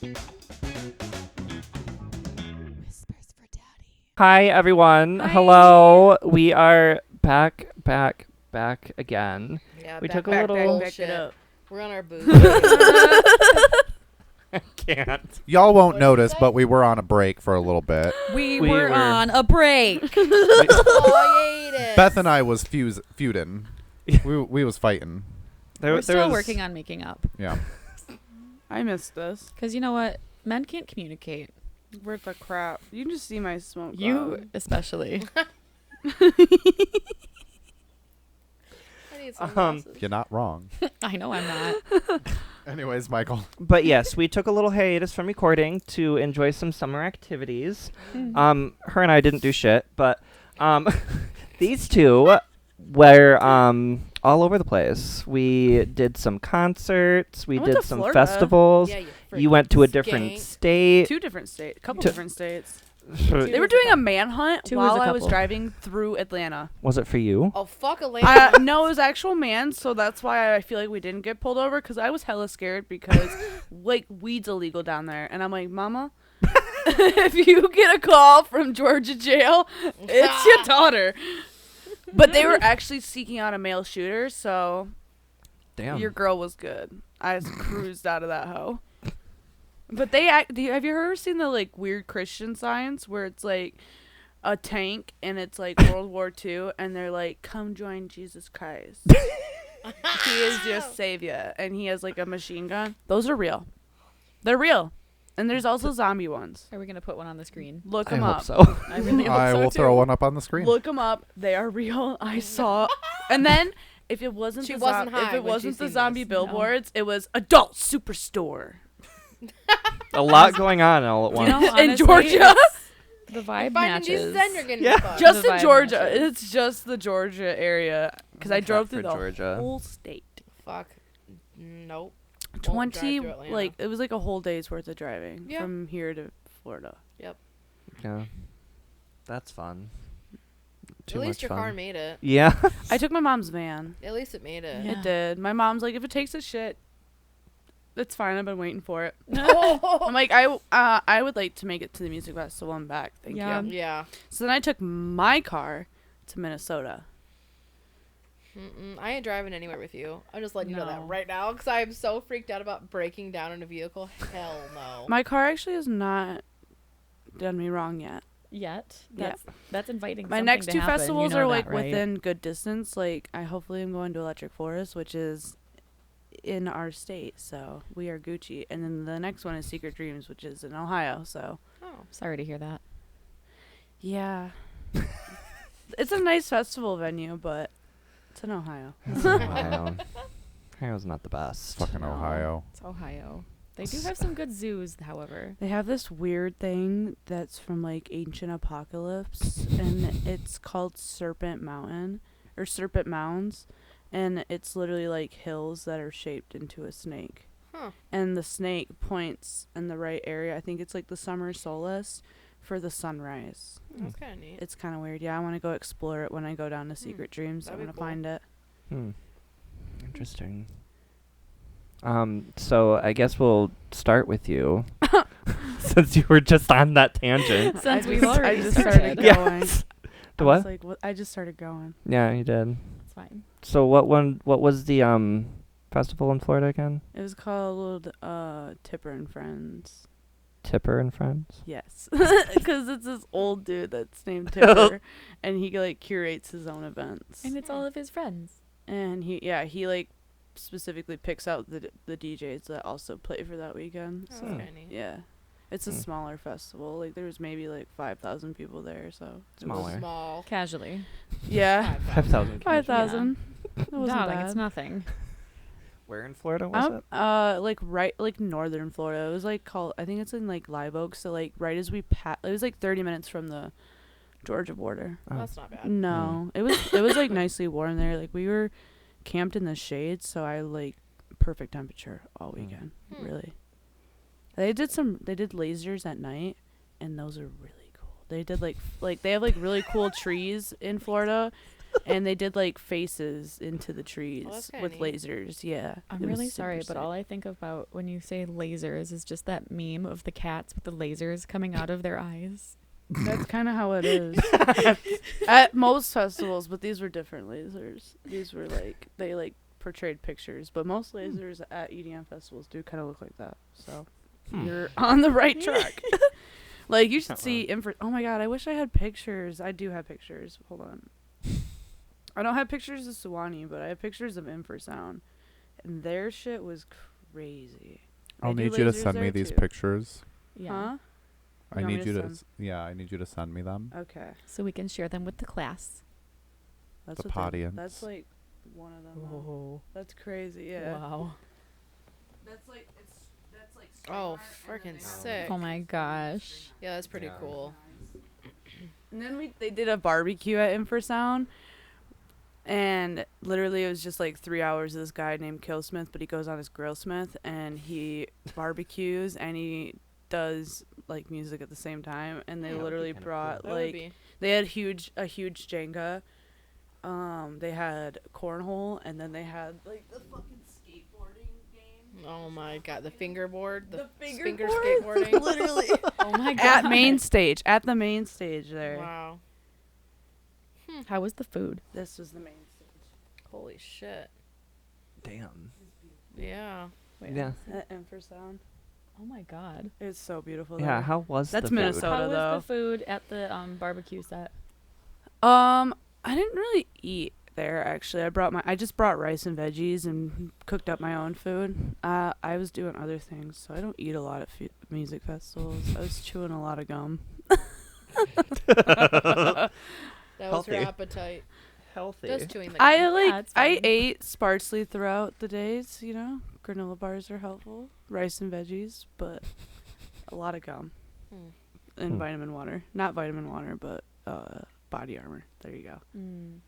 Whispers for Daddy. Hi, everyone. Hi. Hello. We are back again. Yeah, We back, took a back, little- back it up. We're on our booze. I can't. Y'all won't What did you notice, say? but we were on a break for a little bit. We We were were- on a break. Oh, hiatus. Beth and I was feuding. we was fighting. We're still working on making up. Yeah. I missed this. Because you know what? Men can't communicate. Worth the crap. You can just see my smoke. You cloud. especially. I need some glasses. You're not wrong. I know I'm not. Anyways, Michael. But yes, we took a little hiatus from recording to enjoy some summer activities. Her and I didn't do shit, but these two were all over the place. We did some concerts. We I went did to some Florida. festivals. Yeah, You went to a different skank. state. Two different states. Couple Two- different states. Was They were doing a manhunt Two was while a I was couple. driving through Atlanta. it for you? Oh, fuck Atlanta. No, it was actual man, so that's why I feel like we didn't get pulled over, because I was hella scared because, like, weed's illegal down there. And I'm like, Mama, if you get a call from Georgia jail, it's your daughter. But they were actually seeking out a male shooter, so Damn. your girl was good. I just cruised out of that hoe. But have you ever seen the like weird Christian signs where it's like a tank and it's like World War II and they're like, "Come join Jesus Christ. He is your savior," and he has like a machine gun. Those are real. They're real. And there's also zombie ones. Are we going to put one on the screen? Look I them hope up. so. I really hope I so will too. throw one up on the screen. Look them up. They are real. I saw. And then if it wasn't She the wasn't if high it when wasn't she the seen zombie this. billboards, it was adult superstore. A lot going on all at You once. know, In honestly, Georgia? The You're vibe finding Jesus, matches. then you're getting Yeah. fucked. Just The in vibe Georgia. matches. It's just the Georgia area because I Look drove out through for the Georgia. whole state. Fuck. Nope. Won't drive 20 through Atlanta. like it was like a whole day's worth of driving Yeah. from here to Florida. Yeah. That's fun. Too At least much your fun. car made it. Yeah. I took my mom's van. At least it made it. Yeah. It did. My mom's like, if it takes a shit, it's fine. I've been waiting for it. Oh. I'm like, I would like to make it to the music festival and back. Thank Yeah. you. Yeah. So then I took my car to Minnesota. I ain't driving anywhere with you. I'm just letting you know that No. right now because I'm so freaked out about breaking down in a vehicle. Hell no. My car actually has not done me wrong yet. Yet. Yeah. That's inviting My something next to two happen. festivals You know are like that, right? within good distance. Like I hopefully am going to Electric Forest, which is in our state, so we are Gucci. And then the next one is Secret Dreams, which is in Ohio. So Oh. Sorry to hear that. yeah, it's a nice festival venue, but it's in Ohio. Ohio. Ohio's not the best. Fucking No. Ohio. It's Ohio. They do have some good zoos, however. They have this weird thing that's from like ancient apocalypse, and it's called Serpent Mountain or Serpent Mounds, and it's literally like hills that are shaped into a snake. Huh. And the snake points in the right area. I think it's like the summer solstice for the sunrise. That's kind of neat. It's kind of weird. Yeah, I want to go explore it when I go down to Secret Dreams. I that'd be want to cool. find it. Interesting. So I guess we'll start with you, since you were just on that tangent. Since I we've just- already I just started. started going. Yes. I What? was like, what? I just started going. Yeah, you did. It's fine. So what was the festival in Florida again? It was called Tipper and Friends. Tipper and Friends. Yes, because it's this old dude that's named Tipper, and he like curates his own events. And it's all of his friends. And he like specifically picks out the DJs that also play for that weekend. Oh, So that's kinda neat. yeah, it's a Hmm. smaller festival. Like there was maybe like 5,000 people there. So it was- Smaller. Small. Casually. Yeah, 5,000. 5,000. It wasn't Darling, bad. it's nothing. Where in Florida was it? Like northern Florida. It was like called. I think it's in like Live Oak. So like right as we it was like 30 minutes from the Georgia border. Oh. That's not bad. No, it was like nicely warm there. Like we were camped in the shade, so I like perfect temperature all weekend. Really. They did lasers at night, and those are really cool. They did like they have like really cool trees in Florida, and they did like faces into the trees that's kinda with neat. lasers. Yeah, I'm it was really super sorry, but sick. all I think about when you say lasers is just that meme of the cats with the lasers coming out of their eyes. That's kind of how it is at most festivals, but these were different lasers. These were like they like portrayed pictures, but most lasers at EDM festivals do kind of look like that. So you're on the right track. Like you should Not see oh my god, I wish I had pictures. I do have pictures. Hold on. I don't have pictures of Suwannee, but I have pictures of Infrasound, and their shit was crazy. I'll They do need you to lasers send me there, these too. pictures. Yeah. Huh? I want me need to you to. send- Yeah, I need you to send me them. Okay. So we can share them with the class. That's The what they- audience. That's like one of them. Oh. That's crazy. Yeah. Wow. That's like that's like. Oh, freaking sick. Oh my gosh. Yeah, that's pretty Yeah. cool. And then they did a barbecue at Infrasound, and literally it was just like 3 hours of this guy named Killsmith, but he goes on his Grillsmith and he barbecues and he does like music at the same time. And they Yeah, that would be literally kinda brought That would like be. they had a huge Jenga. They had cornhole, and then they had like the fucking skateboarding game. Oh my god, the fingerboard, the, The finger fingerboard? skateboarding. Literally. Oh my god. At the main stage there. Wow. How was the food? This was the main stage. Holy shit. Damn. Yeah. Wait, Yeah. At Infrasound. Oh my god. It's so beautiful. Yeah. there. How was That's the food? Minnesota. How though. was the food at the barbecue set? I didn't really eat there actually. I just brought rice and veggies and cooked up my own food. I was doing other things, so I don't eat a lot at music festivals. I was chewing a lot of gum. That was her Healthy. appetite. Healthy. Just chewing the I gum. like it's I fine. ate sparsely throughout the days, Granola bars are helpful. Rice and veggies, but a lot of gum. And Hmm. vitamin water. Not vitamin water, but body armor. There you go. Mm.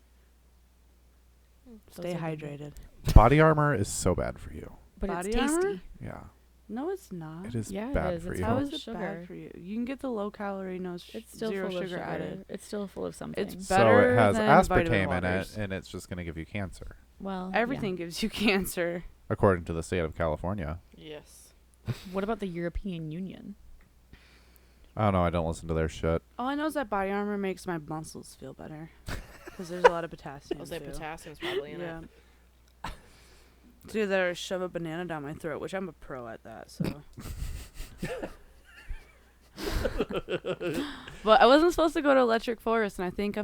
Stay Those are good. hydrated. Body armor is so bad for you. But Body it's tasty. armor? Yeah, No, it's not. it is Yeah, it bad is. for It's you. How full is of it sugar. bad for you? You can get the low calorie, It's still zero full of sugar sugar. added. It's still full of something. It's So better it has than aspartame vitamin in it, waters. and it's just going to give you cancer, well, Everything gives you cancer. according to the state of California. Yes. Yeah. What about the European Union? I don't know. I don't listen to their shit. All I know is that body armor makes my muscles feel better because there's a lot of potassium. I was like, too. potassium's probably in Yeah. it. It's either shove a banana down my throat, which I'm a pro at that. So. But I wasn't supposed to go to Electric Forest, and I think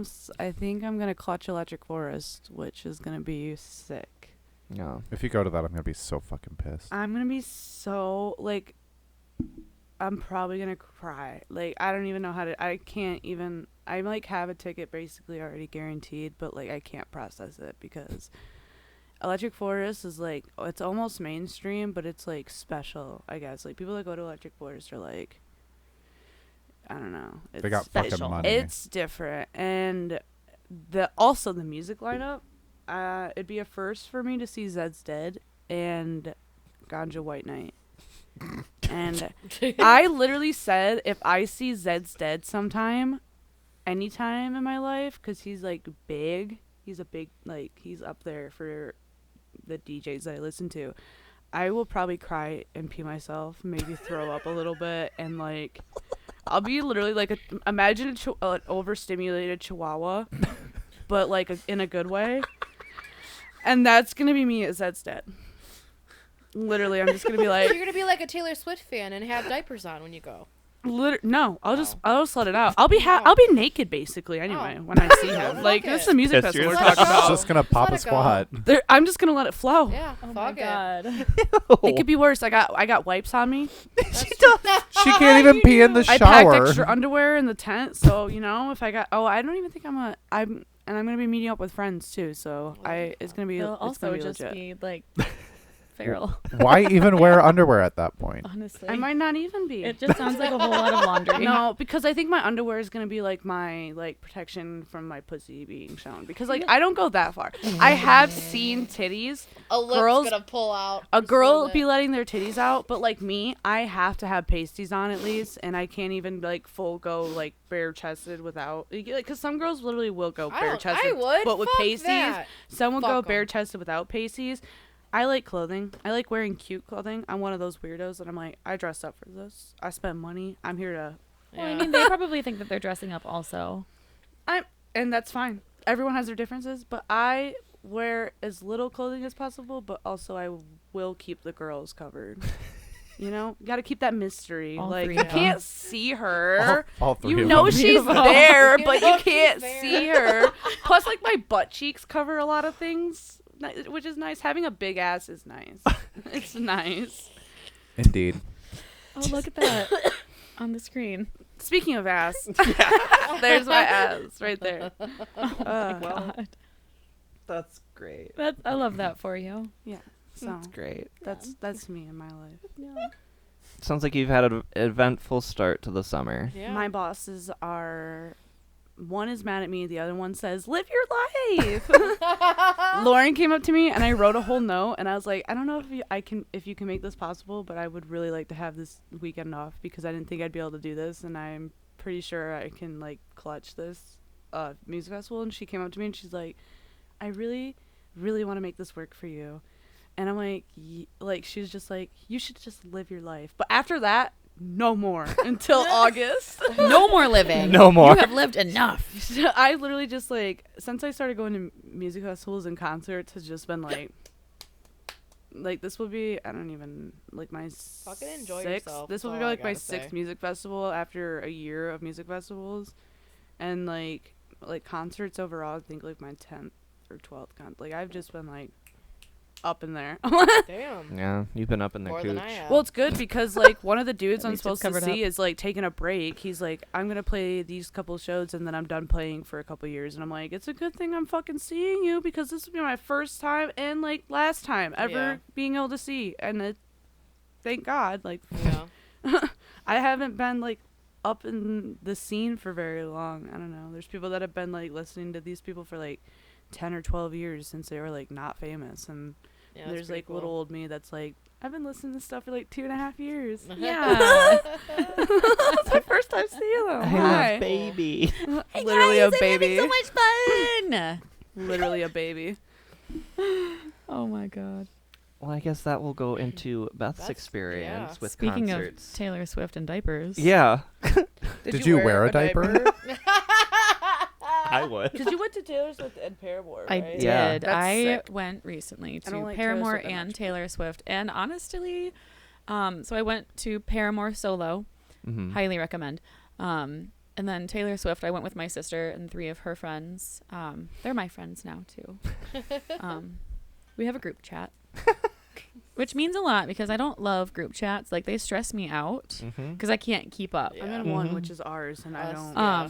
I'm gonna clutch Electric Forest, which is gonna be sick. No. If you go to that, I'm going to be so fucking pissed. I'm gonna be so like. I'm probably gonna cry. Like I don't even know how to. I can't even. I like have a ticket basically already guaranteed, but like I can't process it because Electric Forest is like it's almost mainstream, but it's like special. I guess like people that go to Electric Forest are like, I don't know. It's They got special. fucking money. It's different, and also the music lineup. It'd be a first for me to see Zed's Dead and Ganja White Knight. And I literally said if I see Zed's Dead sometime, anytime in my life, because he's like big, he's up there for the DJs that I listen to, I will probably cry and pee myself, maybe throw up a little bit, and like I'll be literally like imagine an overstimulated chihuahua, but like in a good way, and that's gonna be me at Zed's Dead. Literally, I'm just gonna be like, You're gonna be like a Taylor Swift fan and have diapers on when you go. no, I'll just let it out. Wow. I'll be naked basically anyway when I see him. Like Fuck this is it. a music Piss festival we're yourself. talking Let it It's about. go. just going to Just pop let a it go. squat. I'm just gonna let it flow. Yeah. Oh my fuck it. god. It could be worse. I got wipes on me. She can't even pee in the I packed shower. extra underwear in the tent, so if I got I don't even think I'm gonna be meeting up with friends too. So Okay. it's gonna be It'll it's also gonna be just legit. be like feral. Why even wear underwear at that point? Honestly, I might not even be. it just sounds like a whole lot of laundry. No, because I think my underwear is gonna be like my protection from my pussy being shown. Because like I don't go that far. I have seen titties. A lip's Girls- gonna pull out. A Just girl hold be it. letting their titties out, but like me, I have to have pasties on at least, and I can't even like full go like bare chested without. Because some girls literally will go bare chested, I would. but with Fuck pasties. that. Some will go Fuck 'em. bare chested without pasties. I like clothing. I like wearing cute clothing. I'm one of those weirdos that I'm like, I dress up for this. I spend money. I'm here to, Well, I Yeah. mean, they probably think that they're dressing up also. and that's fine. Everyone has their differences, but I wear as little clothing as possible, but also I will keep the girls covered. You know, got to keep that mystery. All Like three you of them. can't see her. All three You of know them. she's of them. there, You but know you she's can't there. see her. Plus, like my butt cheeks cover a lot of things, which is nice. Having a big ass is nice. It's nice. Indeed. Oh, look at that on the screen. Speaking of ass, there's my ass right there. God, That's great. I love that for you. So That's great. that's me in my life. Sounds like you've had an eventful start to the summer. Yeah. My bosses are. One is mad at me. The other one says, "Live your life." Lauren came up to me and I wrote a whole note and I was like, I don't know if you can make this possible, but I would really like to have this weekend off because I didn't think I'd be able to do this, and I'm pretty sure I can like clutch this music festival. And she came up to me and she's like, I really, really want to make this work for you. And I'm like, like she was just like, you should just live your life. But after that, no more until August. No more living. No more. You have lived enough. I literally just like, since I started going to music festivals and concerts, has just been like this will be, I don't even, like my Fucking enjoy sixth. yourself, This will that's be all I like my gotta say. sixth music festival after a year of music festivals, and like concerts overall. I think like my 10th or 12th like I've just been like up in there. Damn. Yeah, you've been up in their More cooch. than I have. Well, it's good because like one of the dudes At I'm least it's supposed to covered see up. is like taking a break. He's like, I'm gonna play these couple shows and then I'm done playing for a couple years. And I'm like, it's a good thing I'm fucking seeing you because this will be my first time and like last time ever Yeah. being able to see. And thank God, like Yeah. I haven't been like up in the scene for very long. I don't know. There's people that have been like listening to these people for like 10 or 12 years since they were like not famous, and Yeah, that's there's pretty like little cool. old me that's like, I've been listening to stuff for like 2.5 years. Yeah. It's my first time seeing them. I Hi. love baby. Literally a baby. so much fun. Literally a baby. Oh my God. Well, I guess that will go into Beth's That's- experience yeah. with Speaking concerts. of Taylor Swift and diapers. Yeah, Did you wear a diaper? I would. Because you went to Taylor Swift and Paramore, I right? did. Yeah. That's I sick. went recently I don't to like Taylor Paramore Swift that and much. Taylor Swift, and honestly, so I went to Paramore solo. Mm-hmm. Highly recommend. And then Taylor Swift, I went with my sister and 3 of her friends. They're my friends now too. We have a group chat, which means a lot because I don't love group chats. Like they stress me out Mm-hmm. because I can't keep up. I'm Yeah. in one, Mhm. which is ours, and I Us. don't. Yeah.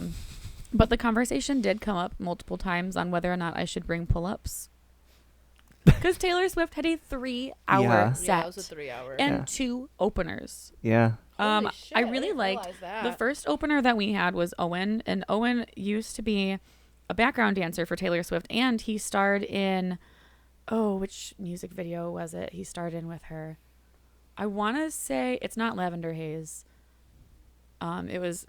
But the conversation did come up multiple times on whether or not I should bring pull-ups. Because Taylor Swift had a 3-hour Yeah. set Yeah, it was a 3-hour. and Yeah. 2 openers. Yeah. Holy shit, I really didn't liked realize that. the first opener that we had was Owen, and Owen used to be a background dancer for Taylor Swift, and he starred in, which music video was it? He starred in with her. I want to say it's not Lavender Haze. It was,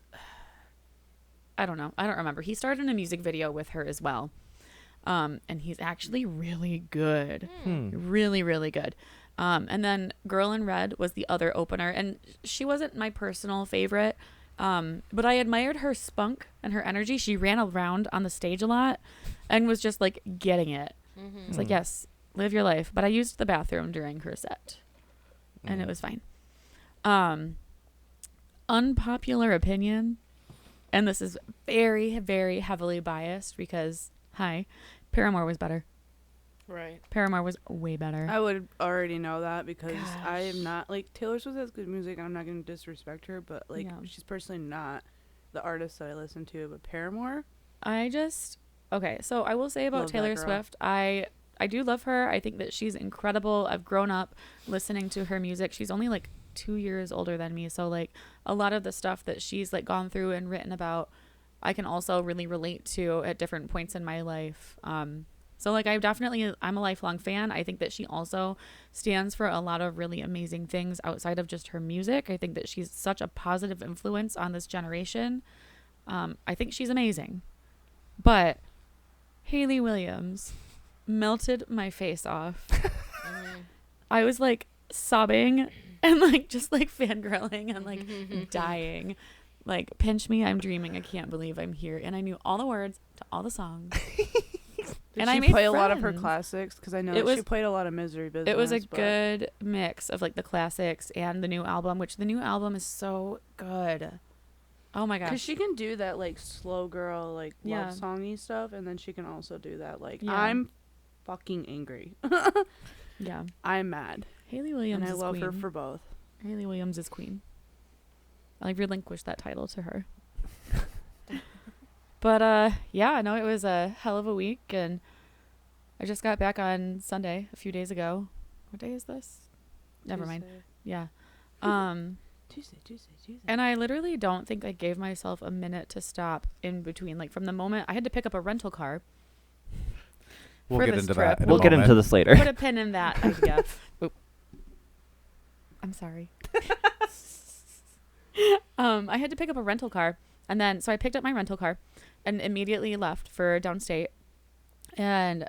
I don't know. I don't remember. He starred in a music video with her as well. And he's actually really good. Really, really good. And then Girl in Red was the other opener, and she wasn't my personal favorite, but I admired her spunk and her energy. She ran around on the stage a lot and was just like getting it. Mm-hmm. It's like, yes, live your life. But I used the bathroom during her set, and it was fine. Unpopular opinion, and this is very, very heavily biased because, Paramore was better. Right. Paramore was way better. I would already know that because I am Gosh. not like Taylor Swift has good music, and I'm not going to disrespect her, but like Yeah. she's personally not the artist that I listen to. But Paramore, Okay, so I will say about Love that Taylor girl. Swift, I I do love her. I think that she's incredible. I've grown up listening to her music. She's only like 2 years older than me, so like a lot of the stuff that she's like gone through and written about, I can also really relate to at different points in my life. So like I'm a lifelong fan. I think that she also stands for a lot of really amazing things outside of just her music. I think that she's such a positive influence on this generation. I think she's amazing. But Hayley Williams melted my face off. I was like sobbing and like just like fangirling and like dying. Like, pinch me, I'm dreaming, I can't believe I'm here. And I knew all the words to all the songs. Did I she made play a lot of her friends. classics? Because I know It she was- played a lot of Misery Business. It was a but good mix of like the classics and the new album, which the new album is so good. Oh my Because gosh. she can do that like slow girl, like Yeah. love songy stuff, and then she can also do that like Yeah. I'm fucking angry. Yeah. I'm mad, Hayley Williams and I is love queen. her for both. Hayley Williams is queen. I relinquished that title to her. But yeah, no, it was a hell of a week, and I just got back on Sunday a few days ago. What day is this? Never mind. Yeah. Tuesday. And I literally don't think I gave myself a minute to stop in between. Like from the moment I had to pick up a rental car. We'll for get this into trip. that. In We'll a get into moment. this later. Put a pin in that idea. Oop. I'm sorry. I had to pick up a rental car, and then so I picked up my rental car and immediately left for downstate. And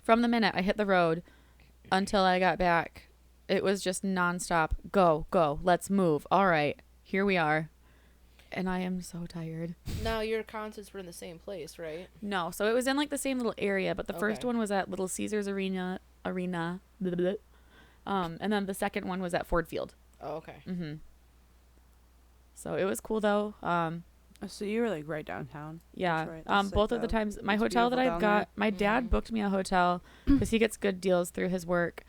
from the minute I hit the road until I got back, it was just nonstop. Go, let's move. All right, here we are. And I am so tired. Now your concerts were in the same place, right? No, so it was in like the same little area, but the first Okay. one was at Little Caesars Arena, blah, blah, blah. And then the second one was at Ford Field. Oh, okay. Mm-hmm. So it was cool though. So you were like right downtown. Yeah. That's right. That's Both sick, of the though. times, my It's hotel that beautiful I've down got, my dad Mhm. booked me a hotel because he gets good deals through his work.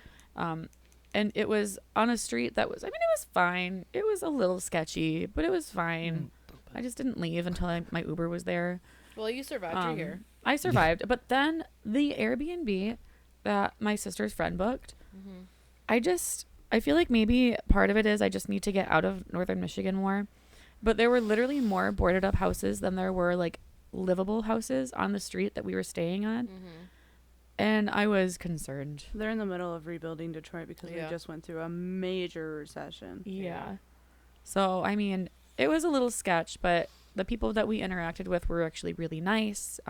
And it was on a street that was, I mean, it was fine. It was a little sketchy, but it was fine. I just didn't leave until my Uber was there. Well, you survived. You're here. I survived. But then the Airbnb that my sister's friend booked, Mm-hmm. I feel like maybe part of it is I just need to get out of northern Michigan more. But there were literally more boarded up houses than there were like livable houses on the street that we were staying on. Mm-hmm. And I was concerned. They're in the middle of rebuilding Detroit because Yeah. they just went through a major recession. Yeah. So, I mean, it was a little sketch, but the people that we interacted with were actually really nice.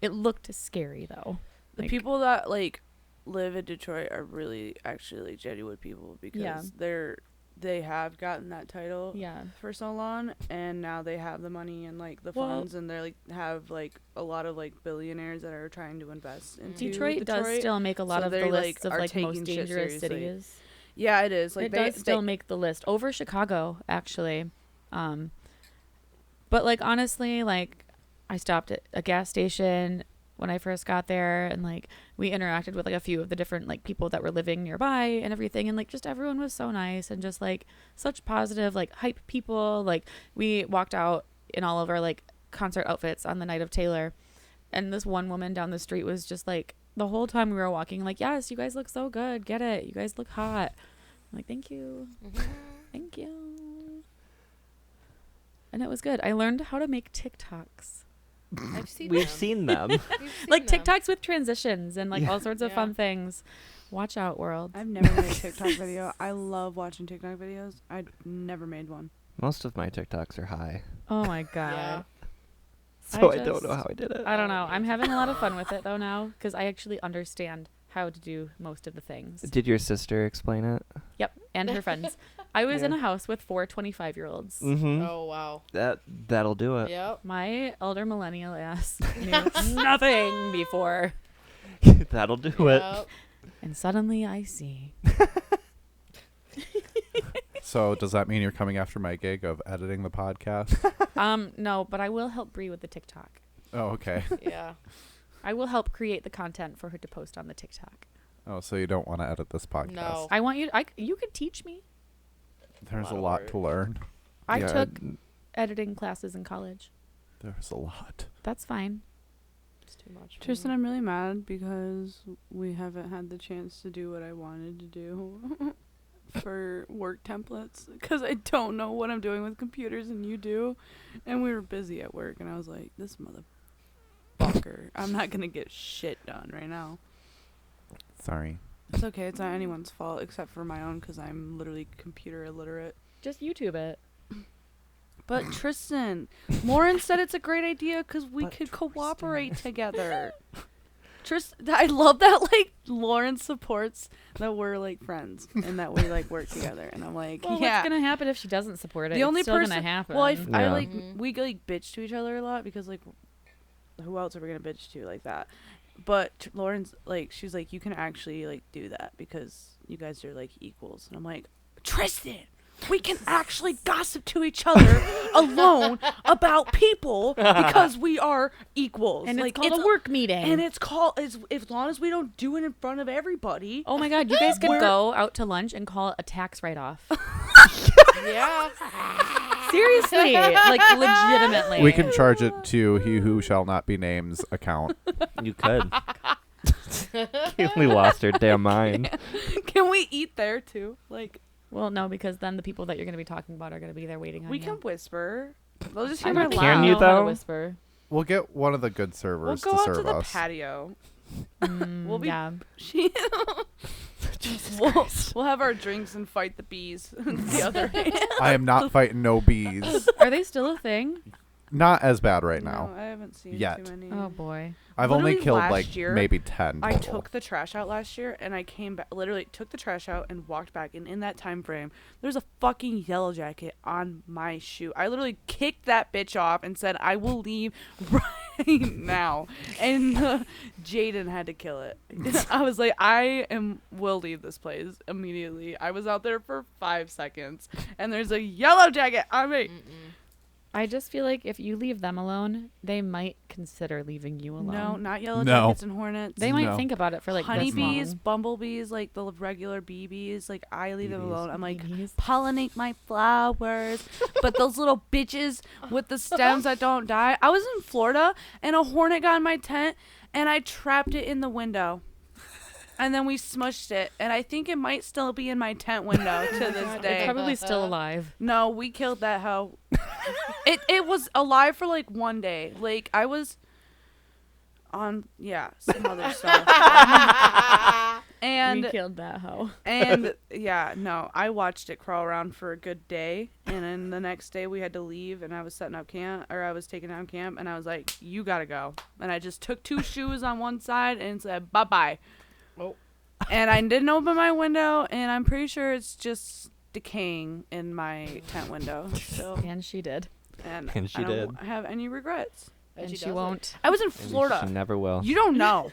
It looked scary though. The Like- people that like live in Detroit are really actually like genuine people because Yeah. they have gotten that title Yeah. for so long, and now they have the money and like the Well- funds, and they're like have like a lot of like billionaires that are trying to invest into Detroit does still make a lot so of the they, like, lists of are like most taking shit dangerous seriously. cities. Yeah, it is. Like it they does still make the list over Chicago, actually. But like honestly, like I stopped at a gas station when I first got there, and like we interacted with like a few of the different like people that were living nearby and everything, and like just everyone was so nice and just like such positive like hype people. Like we walked out in all of our like concert outfits on the night of Taylor, and this one woman down the street was just like the whole time we were walking like, yes, you guys look so good, get it, you guys look hot. I'm like, thank you. Thank you. And it was good. I learned how to make TikToks. I've seen We've them. seen them. We've seen Like them. TikToks with transitions and like Yeah. all sorts of Yeah. fun things. Watch out, world. I've never made a TikTok video. I love watching TikTok videos. I never made one. Most of my TikToks are high, Oh my god. Yeah. so I, just- don't know how I did it. I don't know. I'm having a lot of fun with it though now because I actually understand how to do most of the things. Did your sister explain it? Yep, and her friends. I was in Yeah. a house with 4 25-year-olds. Mm-hmm. Oh wow. That'll do it. Yep. My elder millennial ass knew nothing before, That'll do it. Yep. and suddenly I see. So does that mean you're coming after my gig of editing the podcast? No, but I will help Bree with the TikTok. Oh, okay. Yeah. I will help create the content for her to post on the TikTok. Oh, so you don't want to edit this podcast? No. I want you. You could teach me. There's a Lot of lot work. to learn. I Yeah, took editing classes in college. There's a lot. That's fine. It's too much. for Tristan, me. I'm really mad because we haven't had the chance to do what I wanted to do for work templates because I don't know what I'm doing with computers and you do. And we were busy at work and I was like, this motherfucker, I'm not going to get shit done right now. Sorry. It's okay. It's not anyone's fault except for my own because I'm literally computer illiterate. Just YouTube it. But Tristan, Lauren said it's a great idea because we But could Tristan. cooperate together. Tristan, I love that like Lauren supports that we're like friends and that we like work together. And I'm like, Well, yeah. what's gonna happen if she doesn't support it? The It's only still person- gonna happen. Well, I Yeah. like Mhm. we like bitch to each other a lot because like who else are we gonna bitch to like that? But Lauren's like she's like you can actually like do that because you guys are like equals. And I'm like, Tristan, we can actually gossip to each other alone about people because we are equals. and like, it's called a work meeting. and it's called as long as we don't do it in front of everybody. oh my god, you guys could We're- go out to lunch and call it a tax write-off. Yeah. Seriously, like legitimately. We can charge it to he who shall not be named's account. You could. We lost our damn mind. Can we eat there too? Like Well, no, because then the people that you're gonna be talking about are gonna be there waiting on we you. can whisper. They'll just hear I'm my not Can laugh. you, know how to though? whisper. We'll get one of the good We'll servers go to out serve to the us. patio. We'll be- yeah. She we'll have our drinks and fight the bees. The other hand. I am not fighting no bees. Are they still a thing? Not as bad right now. No, I haven't seen Yet. too many. Oh boy. I've only Literally killed last like year, maybe 10 I total. took the trash out last year and I came back literally took the trash out and walked back and in that time frame there's a fucking yellow jacket on my shoe. I literally kicked that bitch off and said I will leave right now. And Jaden had to kill it. I was like will leave this place immediately. I was out there for 5 seconds and there's a yellow jacket on me. I just feel like if you leave them alone, they might consider leaving you alone. No, not yellow No. jackets and hornets. They might No. think about it for like honeybees, this long. bumblebees, like the regular BBs, like I leave them BBs. alone. I'm like, BBs. pollinate my flowers. But those little bitches with the stems that don't die. I was in Florida and a hornet got in my tent and I trapped it in the window. And then we smushed it. And I think it might still be in my tent window to this It's day. probably still alive. No, we killed that hoe. It was alive for like one day. Like I was on some other stuff. We And killed that hoe. and yeah, no, I watched it crawl around for a good day, and then the next day we had to leave, and I was setting up camp, or I was taking down camp, and I was like, "You gotta go," and I just took 2 shoes on one side and said, "Bye bye." Oh. And I didn't open my window, and I'm pretty sure it's just decaying in my tent window. So, And she did. and And she I don't did. have any regrets. And she does it. won't. I was in And Florida. She never will. You don't know.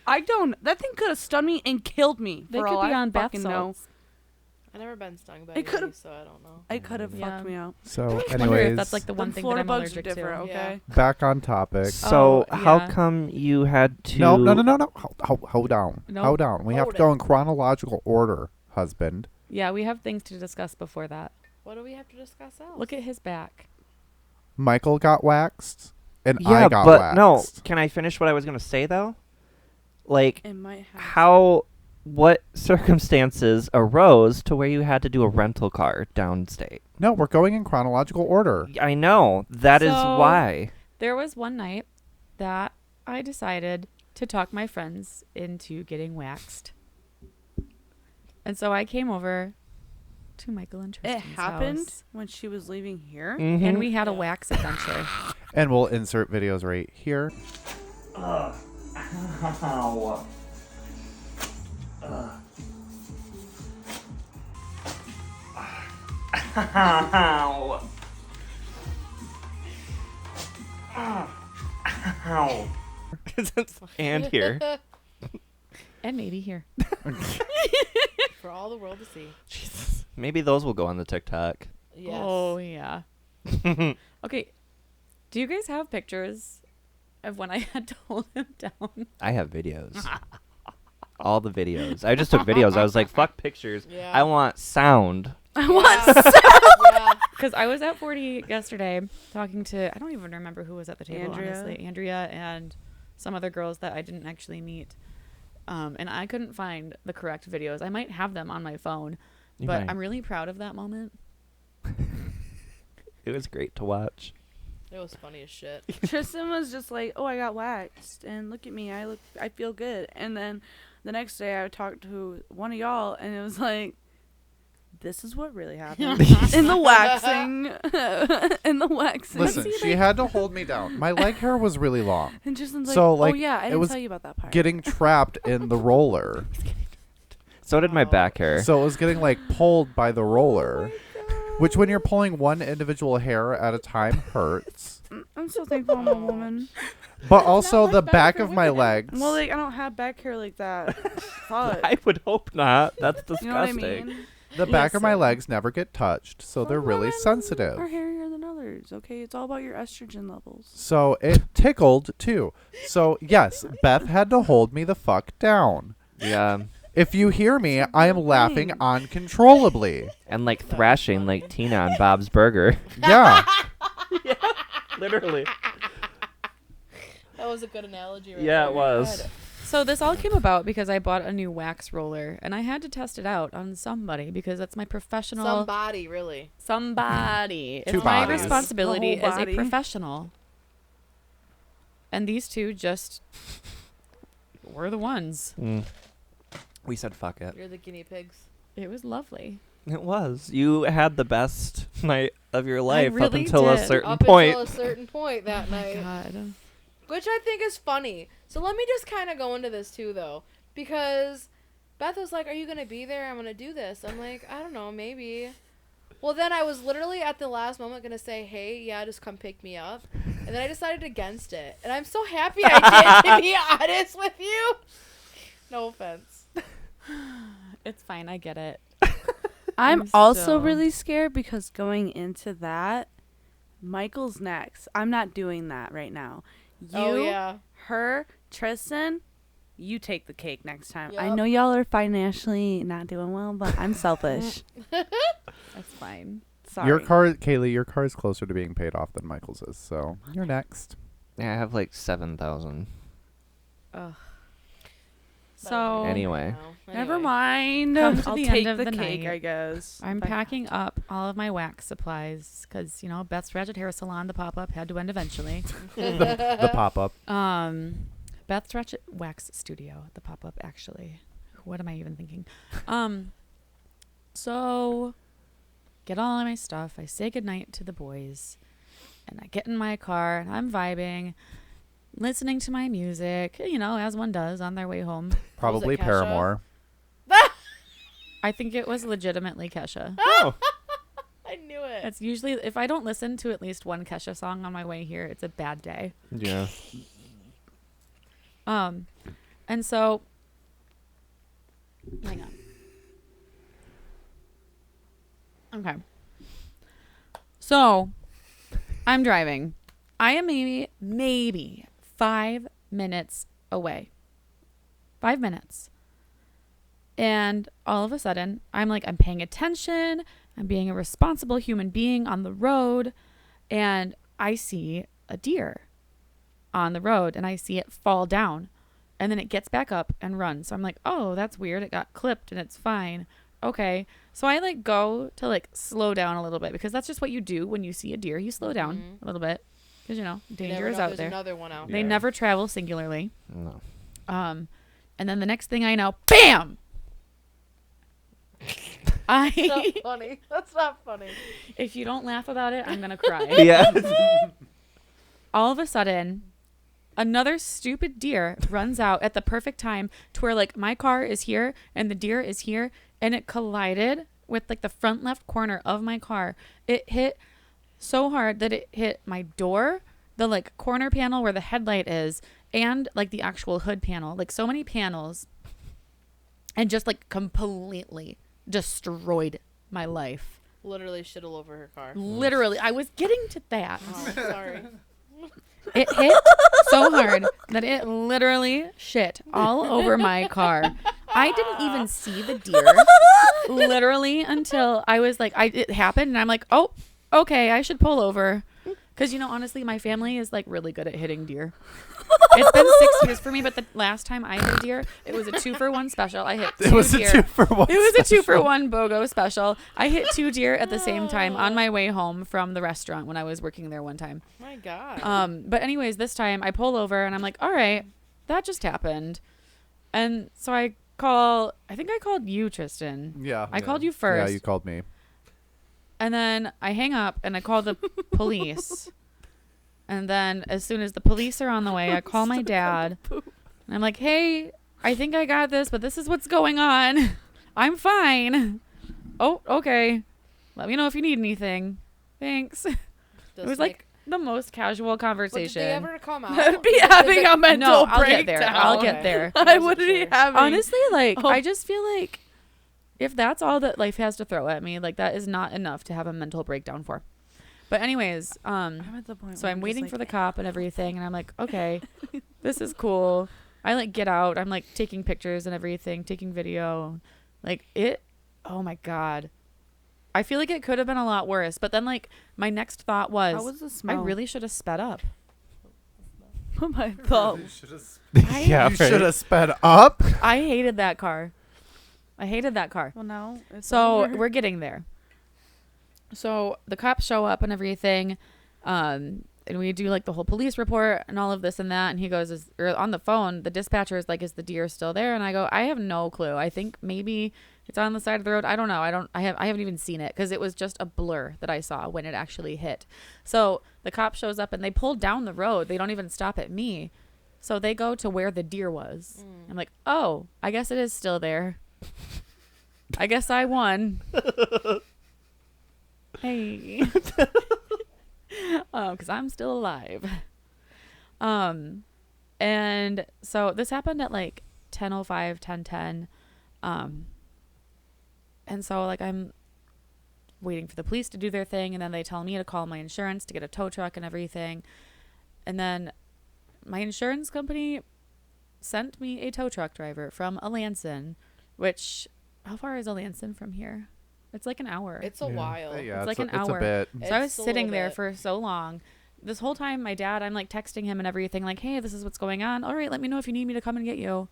I don't. That thing could have stunned me and killed me. They for could all be I on bath fucking know. salts. I've never been stung by It a could've- bee, so I don't know. It could have Yeah. fucked me out. So, I wonder if anyways, that's like the one Them thing Florida that I'm bugs are allergic different, to. okay? back on topic. So Oh, how yeah. come you had to? No. Hold down. No. Hold down. We have Hold to go in chronological order, husband. Yeah, we have things to discuss before that. What do we have to discuss else? Look at his back. Michael got waxed, and Yeah, I got but waxed. no. Can I finish what I was gonna say though? Like, It might have. what circumstances arose to where you had to do a rental car downstate? No, we're going in chronological order. I know. That is So- why. There was one night that I decided to talk my friends into getting waxed. And so I came over to Michael and It Tristan's happened house, when she was leaving here. Mhm. and we had a Yeah. wax adventure. And we'll insert videos right here. Ow. Ow. Ow. And here. And maybe here. For all the world to see. Jesus. Maybe those will go on the TikTok. Yes. Oh, yeah. Okay. Do you guys have pictures of when I had to hold him down? I have videos. All the videos. I just took videos. I was like, fuck pictures. Yeah. I want sound. I was. Yeah. Because I was at 40 yesterday talking to, I don't even remember who was at the table, Andrea. honestly. Andrea and some other girls that I didn't actually meet. And I couldn't find the correct videos. I might have them on my phone, but I'm really proud of that moment. It was great to watch. It was funny as shit. Tristan was just like, "Oh, I got waxed, and look at me, I feel good." And then the next day, I talked to one of y'all, and it was like, "This is what really happened in the waxing, in the waxing." Listen, she had to hold me down. My leg hair was really long. And Tristan's like, So, like, "Oh yeah, I it didn't was tell you about that part." Getting trapped in the roller. So did my back hair. So it was getting like pulled by the roller. Which when you're pulling one individual hair at a time hurts. I'm so thankful I'm a woman. But also the back of my legs. Well, like I don't have back hair like that. Fuck. I would hope not. That's disgusting. You know what I mean? The back of my Listen. legs never get touched, so they're really sensitive. Are hairier than others. Okay, it's all about your estrogen levels. So it tickled too. So yes, Beth had to hold me the fuck down. Yeah. If you hear me, I am laughing uncontrollably. And like thrashing like Tina on Bob's Burger. Yeah. Literally. That was a good analogy. Right Yeah, there. it was. So this all came about because I bought a new wax roller, and I had to test it out on somebody because that's my professional. Somebody, really. Somebody. Two It's my bodies. responsibility The whole as a body. professional. And these two just were the ones. We said fuck it. You're the guinea pigs. It was lovely. It was. You had the best night of your life up really until a did. certain Up point. until a certain point that night. God. Which I think is funny. So let me just kind of go into this too, though. Because Beth was like, "Are you going to be there? I'm going to do this." I'm like, "I don't know, maybe." Well, then I was literally at the last moment going to say, "Hey, yeah, just come pick me up." And then I decided against it. And I'm so happy I did, to be honest with you. No offense. It's fine. I get it. I'm I'm also so- really scared because going into that, Michael's next. I'm not doing that right now. You, Oh, yeah. her, Tristan, you take the cake next time. I Yup. know y'all are financially not doing well, but I'm selfish. That's fine. Sorry. Your car, Kaylee, your car is closer to being paid off than Michael's is, so you're next. Yeah, I have like 7,000. Ugh. But So Anyway. Never mind. Come to I'll the take end of the the cake, night. I guess. I'm If I- packing up all of my wax supplies because, you know, Beth's Ratchet Hair Salon, the pop-up, had to end eventually. The pop-up. Beth's Ratchet Wax Studio, the pop-up, actually. What am I even thinking? So get all of my stuff. I say goodnight to the boys. And I get in my car, and I'm vibing, listening to my music, you know, as one does on their way home. Probably Kesha? Paramore. I think it was legitimately Kesha. Oh. I knew it. It's usually, if I don't listen to at least one Kesha song on my way here, it's a bad day. Yeah. And so, hang on. Okay. So, I'm driving. I am maybe 5 minutes away. 5 minutes. And all of a sudden, I'm paying attention. I'm being a responsible human being on the road. And I see a deer on the road and I see it fall down. And then it gets back up and runs. So I'm like, oh, that's weird. It got clipped and it's fine. Okay. So I go to slow down a little bit because that's just what you do when you see a deer. You slow down a little bit because, you know, You danger never is know, out there's there. another one out They there. never travel singularly. No. And then the next thing I know, bam! That's not funny. That's not funny. If you don't laugh about it, I'm going to cry. Yeah. All of a sudden, another stupid deer runs out at the perfect time to where my car is here and the deer is here, and it collided with the front left corner of my car. It hit so hard that it hit my door, the corner panel where the headlight is, and the actual hood panel, so many panels, and just completely destroyed my life. Literally shit all over her car. Literally, I was getting to that. Oh, sorry. It hit so hard that it literally shit all over my car. I didn't even see the deer literally until I was it happened and I'm oh, okay, I should pull over. Because, honestly, my family is like really good at hitting deer. It's been 6 years for me, but the last time I hit a deer, it was a 2-for-1 special. I hit two It was deer. a 2-for-1. It was a special. 2-for-1 BOGO special. I hit 2 deer at the same time on my way home from the restaurant when I was working there one time. My God. But anyways, this time I pull over and I'm like, all right, that just happened. And so I think I called you, Tristan. Yeah. I called you first. Yeah, you called me. And then I hang up and I call the police. And then as soon as the police are on the way, I call my dad. And I'm like, hey, I think I got this, but this is what's going on. I'm fine. Oh, okay. Let me know if you need anything. Thanks. It was like the most casual But did conversation. they ever come out? I'd be Did having they- a mental No, I'll breakdown. get there. I'll get Okay. there. I Wasn't wouldn't be sure. having. Honestly, like, Oh. I just feel like if that's all that life has to throw at me, like, that is not enough to have a mental breakdown for. But anyways, I'm at the point. so where I'm just waiting like, for the cop and everything, and I'm like, okay, this is cool. I, like, get out. I'm, like, taking pictures and everything, taking video. Like, oh, my God. I feel like it could have been a lot worse. But then, like, my next thought How was, was the I smell? really should have sped up. My thought. Yeah, you you right. should have sped up. I hated that car. I hated that car. Well, no. It's So over. we're getting there. So the cops show up and everything, and we do like the whole police report and all of this and that. And he goes, or on the phone, the dispatcher is like, "Is the deer still there?" And I go, "I have no clue. I think maybe it's on the side of the road. I don't know. I haven't even seen it because it was just a blur that I saw when it actually hit." So the cop shows up and they pull down the road. They don't even stop at me. So they go to where the deer was. I'm like, "Oh, I guess it is still there. I guess I won." Hey. Because I'm still alive. And so this happened at like 10:05, 10:10. And so like I'm waiting for the police to do their thing, and then they tell me to call my insurance to get a tow truck and everything. And then my insurance company sent me a tow truck driver from Alanson, which, how far is Alanson from here? It's like an hour. It's a while. Yeah, It's like an It's hour. a bit. So I was It's a sitting little there bit. for so long. This whole time, my dad, I'm like texting him and everything, like, "Hey, this is what's going on. All right, let me know if you need me to come and get you.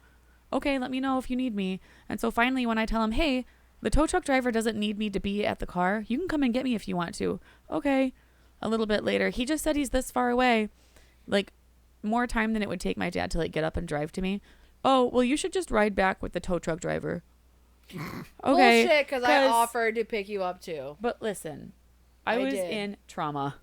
Okay, let me know if you need me." And so finally, when I tell him, "Hey, the tow truck driver doesn't need me to be at the car. You can come and get me if you want to." Okay. A little bit later, he just said he's this far away. Like, more time than it would take my dad to like get up and drive to me. "Oh, well, you should just ride back with the tow truck driver." Okay. Bullshit, because I 'cause- offered to pick you up too. But listen, I I was did. in trauma.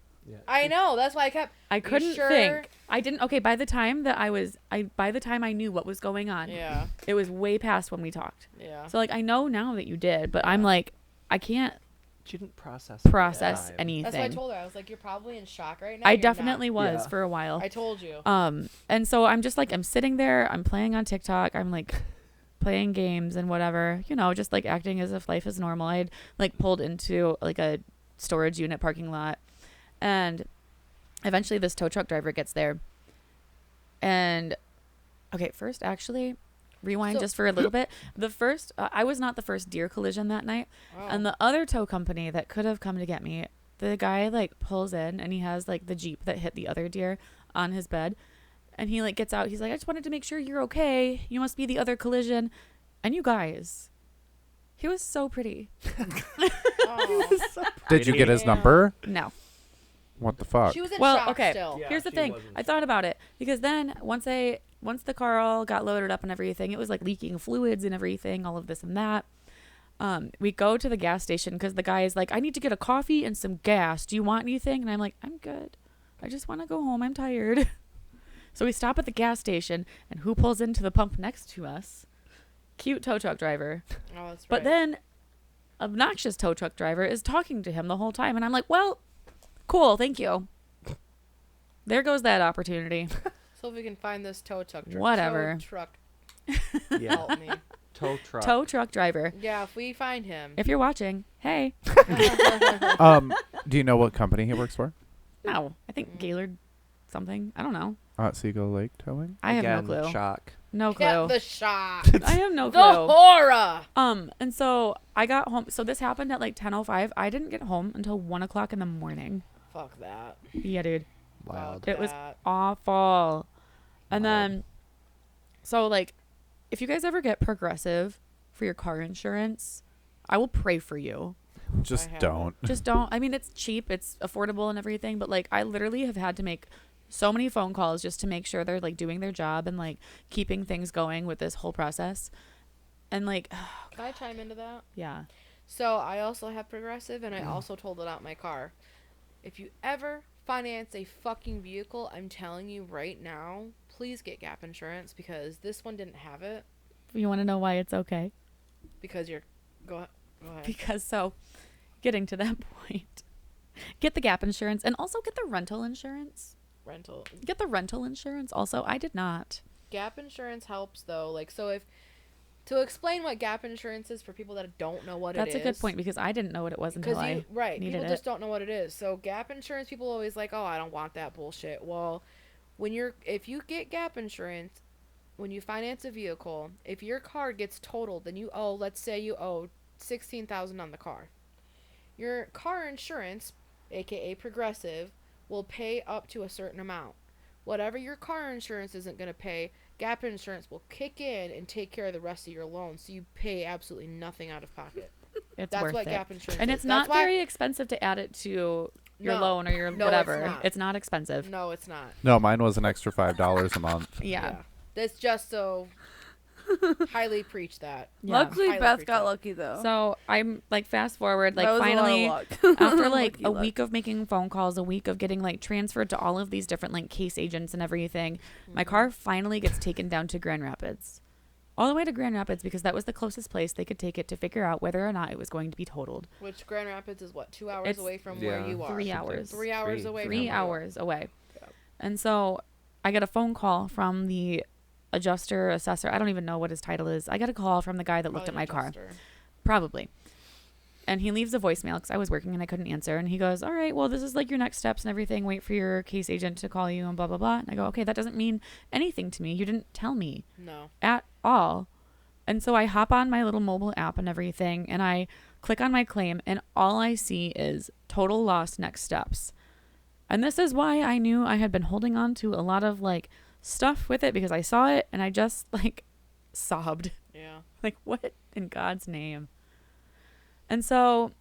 I know. That's why I kept. I You couldn't sure? think. I didn't. Okay, by the time I knew what was going on, Yeah. it was way past when we talked. Yeah. So like I know now that you did, but I'm like I can't She didn't process process time. anything. That's what I told her. I was like, "You're probably in shock right now." I You're not." definitely was Yeah. for a while. I told you. And so I'm just like I'm sitting there, I'm playing on TikTok, I'm like playing games and whatever, just like acting as if life is normal. I'd like pulled into like a storage unit parking lot, and eventually this tow truck driver gets there. And okay, first actually rewind So- just for a little bit. The first I was not the first deer collision that night. Oh. And the other tow company that could have come to get me, the guy like pulls in and he has like the Jeep that hit the other deer on his bed. And he like gets out. He's like, "I just wanted to make sure you're okay. You must be the other collision." And you guys, he was so pretty. Oh. Did you get his Yeah. number? No. What the fuck? She was in Well, shock okay. still. Yeah, Here's the she thing. wasn't. I thought about it because then once the car all got loaded up and everything, it was like leaking fluids and everything, all of this and that. We go to the gas station because the guy is like, "I need to get a coffee and some gas. Do you want anything?" And I'm like, "I'm good. I just want to go home. I'm tired." So we stop at the gas station, and who pulls into the pump next to us? Cute tow truck driver. Oh, that's right. But then obnoxious tow truck driver is talking to him the whole time. And I'm like, well, cool. Thank you. There goes that opportunity. So if we can find this tow truck. Whatever. Tow truck. Yeah. Help me. Tow truck. Tow truck driver. Yeah, if we find him. If you're watching, hey. Do you know what company he works for? No, I think Gaylord something. I don't know. Seagull Lake Towing. I have Again, no clue. Shock. No Get clue. the shot. I have no The clue. horror. And so I got home. So this happened at like 10:05. I didn't get home until 1:00 in the morning. Fuck that. Yeah, dude. Wild. It was That. awful. And Wild. then, so like, if you guys ever get Progressive for your car insurance, I will pray for you. Just I don't. Just don't. I mean, it's cheap, it's affordable and everything, but like, I literally have had to make so many phone calls just to make sure they're like doing their job and like keeping things going with this whole process. And like, Can I chime into that? yeah. So I also have Progressive, and I also told it out my car. If you ever finance a fucking vehicle, I'm telling you right now, please get gap insurance, because this one didn't have it. You want to know why it's okay? Because you're go ahead. Because so, getting to that point, get the gap insurance and also get the rental insurance. Rental Get the rental insurance also. I did not. gap insurance helps though. Like, so if to explain what gap insurance is for people that don't know what it is. That's a good point, because I didn't know what it was until I needed people it. just don't know what it is. So gap insurance, people always like, oh, I don't want that bullshit. Well, if you get gap insurance, when you finance a vehicle, if your car gets totaled, then let's say you owe $16,000 on the car. Your car insurance, aka Progressive, will pay up to a certain amount. Whatever your car insurance isn't going to pay, gap insurance will kick in and take care of the rest of your loan, so you pay absolutely nothing out of pocket. It's That's worth what it. gap insurance And is. it's That's not why- very expensive to add it to your No. loan or your No, whatever. it's not. expensive. No, it's not. No, mine was an extra $5 a month. Yeah. That's just so highly preach that. Yeah. Luckily, Highly Beth freaked got out. lucky though. So I'm like, fast forward, like That was a lot of finally luck. after like Lucky a luck. week of making phone calls, a week of getting like transferred to all of these different like case agents and everything, my car finally gets taken down to Grand Rapids. All the way to Grand Rapids, because that was the closest place they could take it to figure out whether or not it was going to be totaled. Which Grand Rapids is what, 2 hours It's- away from Yeah. where you are? 3 hours. 3 hours Three. away. 3 from where you are. hours away. Yep. And so I get a phone call from the adjuster, assessor. I don't even know what his title is. I got a call from the guy that looked at Probably my car. an adjuster. Probably. And he leaves a voicemail because I was working and I couldn't answer. And he goes, all right, well, this is like your next steps and everything. Wait for your case agent to call you and blah, blah, blah. And I go, okay, that doesn't mean anything to me. You didn't tell me No. at all. And so I hop on my little mobile app and everything, and I click on my claim, and all I see is total loss next steps. And this is why I knew I had been holding on to a lot of like stuff with it, because I saw it and I just like sobbed. Yeah. Like, what in God's name? And so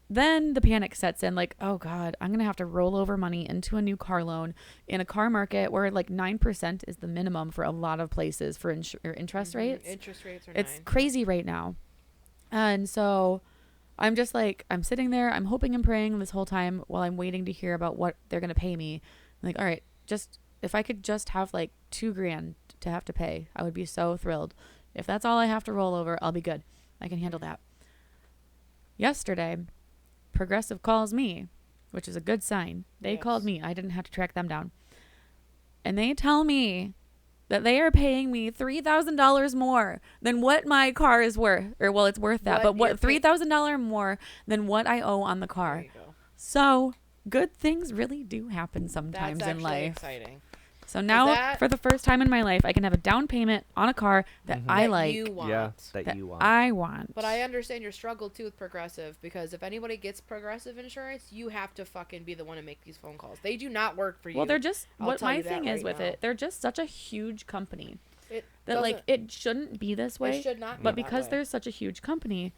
then the panic sets in, like, oh God, I'm going to have to roll over money into a new car loan in a car market where like 9% is the minimum for a lot of places for interest rates. Interest rates are It's 9. crazy right now. And so I'm just like, I'm sitting there, I'm hoping and praying this whole time while I'm waiting to hear about what they're going to pay me. I'm like, all right, just if I could just have like $2,000 to have to pay, I would be so thrilled. If that's all I have to roll over, I'll be good. I can handle that. Yesterday, Progressive calls me, which is a good sign. They Yes. called me. I didn't have to track them down. And they tell me that they are paying me $3,000 more than what my car is worth. Or, well, it's worth that. What But you're what $3,000 more than what I owe on the There car. you go. So good things really do happen That's sometimes actually in life. exciting. So now, that- for the first time in my life, I can have a down payment on a car that I That like, you want. Yeah, that that you want. I want. But I understand your struggle too with Progressive, because if anybody gets Progressive insurance, you have to fucking be the one to make these phone calls. They do not work for you. Well, they're just I'll what tell my you that thing is right with now. it. They're just such a huge company It that like doesn't- it shouldn't be this way. It should not be But that because way. they're such a huge company,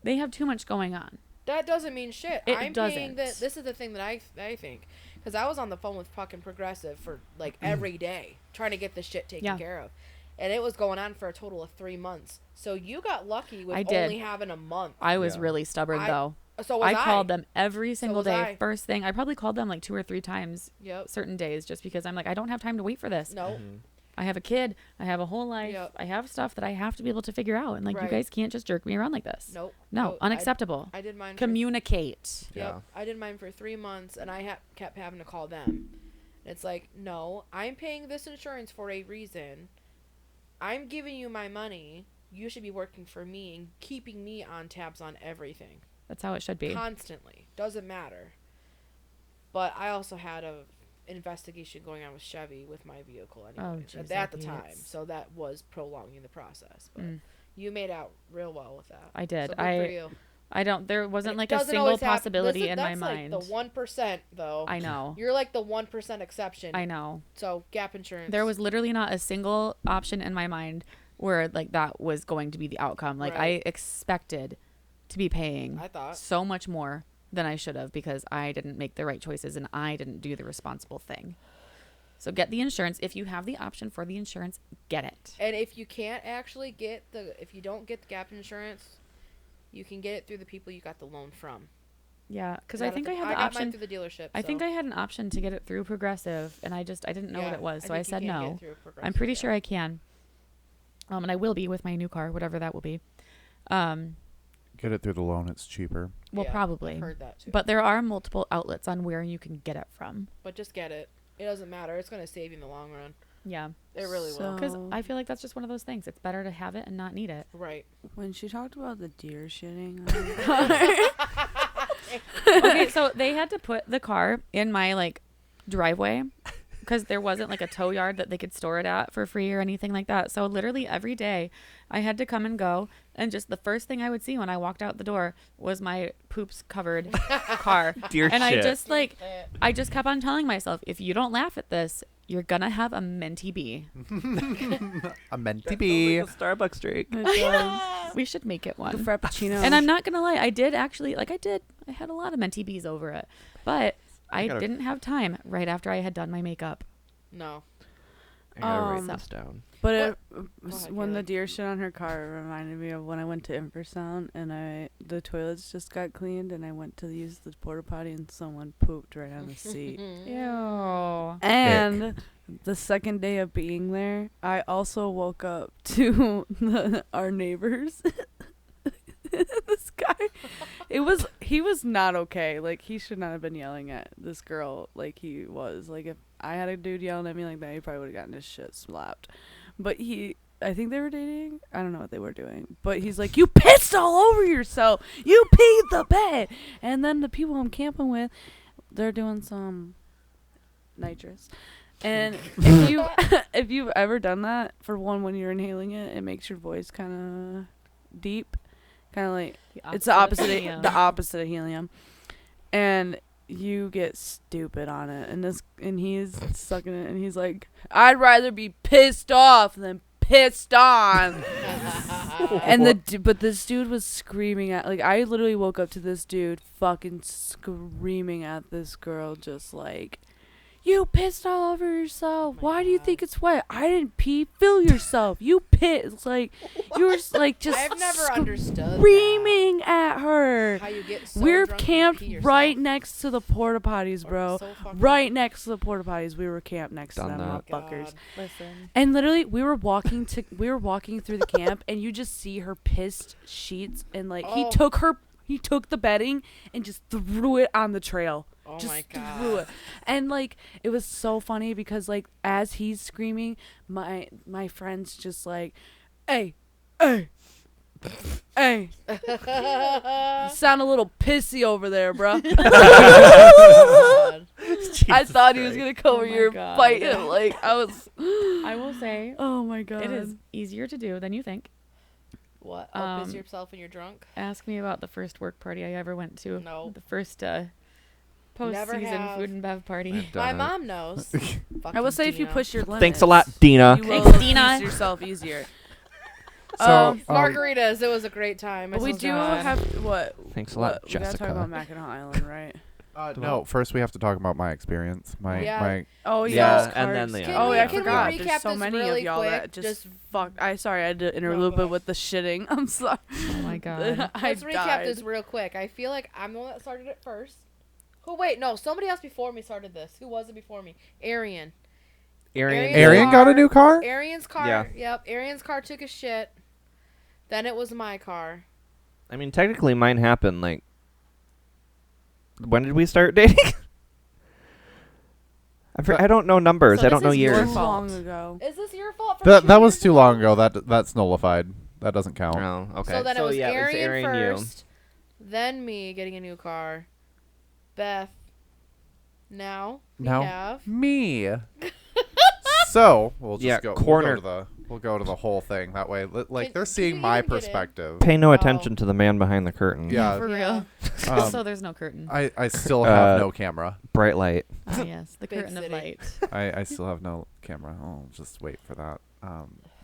they have too much going on. That doesn't mean shit. It I'm doesn't. paying that. This is the thing that I think, because I was on the phone with fucking Progressive for like every day trying to get this shit taken Yeah. care of, and it was going on for a total of 3 months. So you got lucky with I did. only having a month. I was Yeah. really stubborn though. So was I called them every single was day. I. First thing, I probably called them like 2 or 3 times Yep. certain days just because I'm like, I don't have time to wait for this. No. Mhm. I have a kid. I have a whole life. Yep. I have stuff that I have to be able to figure out. And like, you Right. guys can't just jerk me around like this. Nope. No, Nope. unacceptable. I did mine. Communicate. Yep. Yeah. I did mine for 3 months, and I kept having to call them. And it's like, no, I'm paying this insurance for a reason. I'm giving you my money. You should be working for me and keeping me on tabs on everything. That's how it should be. Constantly. Doesn't matter. But I also had a investigation going on with Chevy with my vehicle anyway. jeez, at the that time. hits. So that was prolonging the process. But Mm. you made out real well with that. I did. So good for you. There wasn't It like a doesn't single always happen. possibility in my That's mind. like the 1% though. I know. You're like the 1% exception. I know. So gap insurance. There was literally not a single option in my mind where like that was going to be the outcome. Like Right. I expected to be paying I thought. so much more than I should have because I didn't make the right choices and I didn't do the responsible thing. So get the insurance. If you have the option for the insurance, get it. And if you can't actually if you don't get the gap insurance, you can get it through the people you got the loan from. Yeah, because I think I had the got mine option. through the dealership. I think I had an option to get it through Progressive, and I didn't know what it was, so I said no. I'm pretty sure I can. And I will be with my new car, whatever that will be. Get it through the loan. It's cheaper. Well, probably. I've heard that too. But there are multiple outlets on where you can get it from. But just get it. It doesn't matter. It's going to save you in the long run. Yeah. It really will. Because I feel like that's just one of those things. It's better to have it and not need it. Right. When she talked about the deer shitting on the car, Okay, so they had to put the car in my like driveway because there wasn't like a tow yard that they could store it at for free or anything like that. So literally every day I had to come and go, and just the first thing I would see when I walked out the door was my poops covered car. Dear And shit. I just kept on telling myself, if you don't laugh at this, you're gonna have a minty bee. A mentee That bee. sounds like a Starbucks drink. We should make it the one. frappuccino. And I'm not gonna lie, I did actually I had a lot of minty bees over it, but I gotta- didn't have time right after I had done my makeup. No. I gotta write Um, this down. But ahead, when the Kaylee. deer shit on her car reminded me of when I went to infrasound and the toilets just got cleaned and I went to use the porta potty and someone pooped right on the seat. Ew. And the second day of being there, I also woke up to our neighbors. This guy, he was not okay. Like, he should not have been yelling at this girl like he was. Like, if I had a dude yelling at me like that, he probably would have gotten his shit slapped. But I think they were dating. I don't know what they were doing. But he's like, you pissed all over yourself. You peed the bed. And then the people I'm camping with, they're doing some nitrous. And if you've ever done that, for one, when you're inhaling it, it makes your voice kind of deep. Kind of like, it's the opposite of helium. And you get stupid on it. And he's sucking it, and he's like, I'd rather be pissed off than pissed on. But this dude was screaming at, like, I literally woke up to this dude fucking screaming at this girl, just like, you pissed all over yourself. Why do you think it's wet? I didn't pee. Fill yourself. You pissed. Like, you were like just I've never understood screaming at her. how you get so We're drunk you camped pee yourself. right next to the porta potties, Or bro. so fucking- Right next to the porta potties. We were camped next Done to them, that. motherfuckers. God. Listen. And literally, we were walking through the camp, and you just see her pissed sheets, and like Oh. he took the bedding and just threw it on the trail. Oh Just my threw god. it. And like, it was so funny because like, as he's screaming, my friend's just like, hey, you sound a little pissy over there, bro. God. I thought he was gonna come over my here God. fighting. Like, I was. I will say Oh my god. it is easier to do than you think. What? Um, Piss yourself when you're drunk? Ask me about the first work party I ever went to. No. The first Never post-season have. food and bev party. I've done My it. mom knows. I will say if you Dina. push your limits. Thanks a lot, Dina. You will Thanks, Dina. ease yourself easier. So, Margaritas. It was a great time. We do have what? Thanks a lot, We gotta talk Jessica. about Mackinac Island, right? no, first we have to talk about my experience. Yeah. Oh Yeah, yeah, and then the Can other Oh we- yeah, I can we forgot. recap There's so this many of really y'all quick? that just Just- fucked. Sorry, I had to No, interlude go it with the shitting. I'm sorry. Oh my god. I Let's recap died. this real quick. I feel like I'm the one that started it first. Oh wait, no, somebody else before me started this. Who was it before me? Arian. Arian. Arian got a new car? Arian's car. Yeah. Yep. Arian's car took a shit. Then it was my car. I mean, technically, mine happened like. When did we start dating? I don't know numbers. So I don't this know is your years. Too fault. long ago. Is this your fault? From That 2 was years too ago? long ago. That's nullified. That doesn't count. Oh, okay. So then it was yeah, Arian you. first, then me getting a new car, Beth. Now we Now have me. So we'll just Yeah, go. corner. We'll We'll go to the whole thing. That way, like, they're Can seeing you my even get in? perspective. Pay no Oh. attention to the man behind the curtain. Yeah. For Yeah. real. Um, So there's no curtain. I still have no camera. Bright light. Oh, yes. The Big curtain of city. light. I still have no camera. I'll just wait for that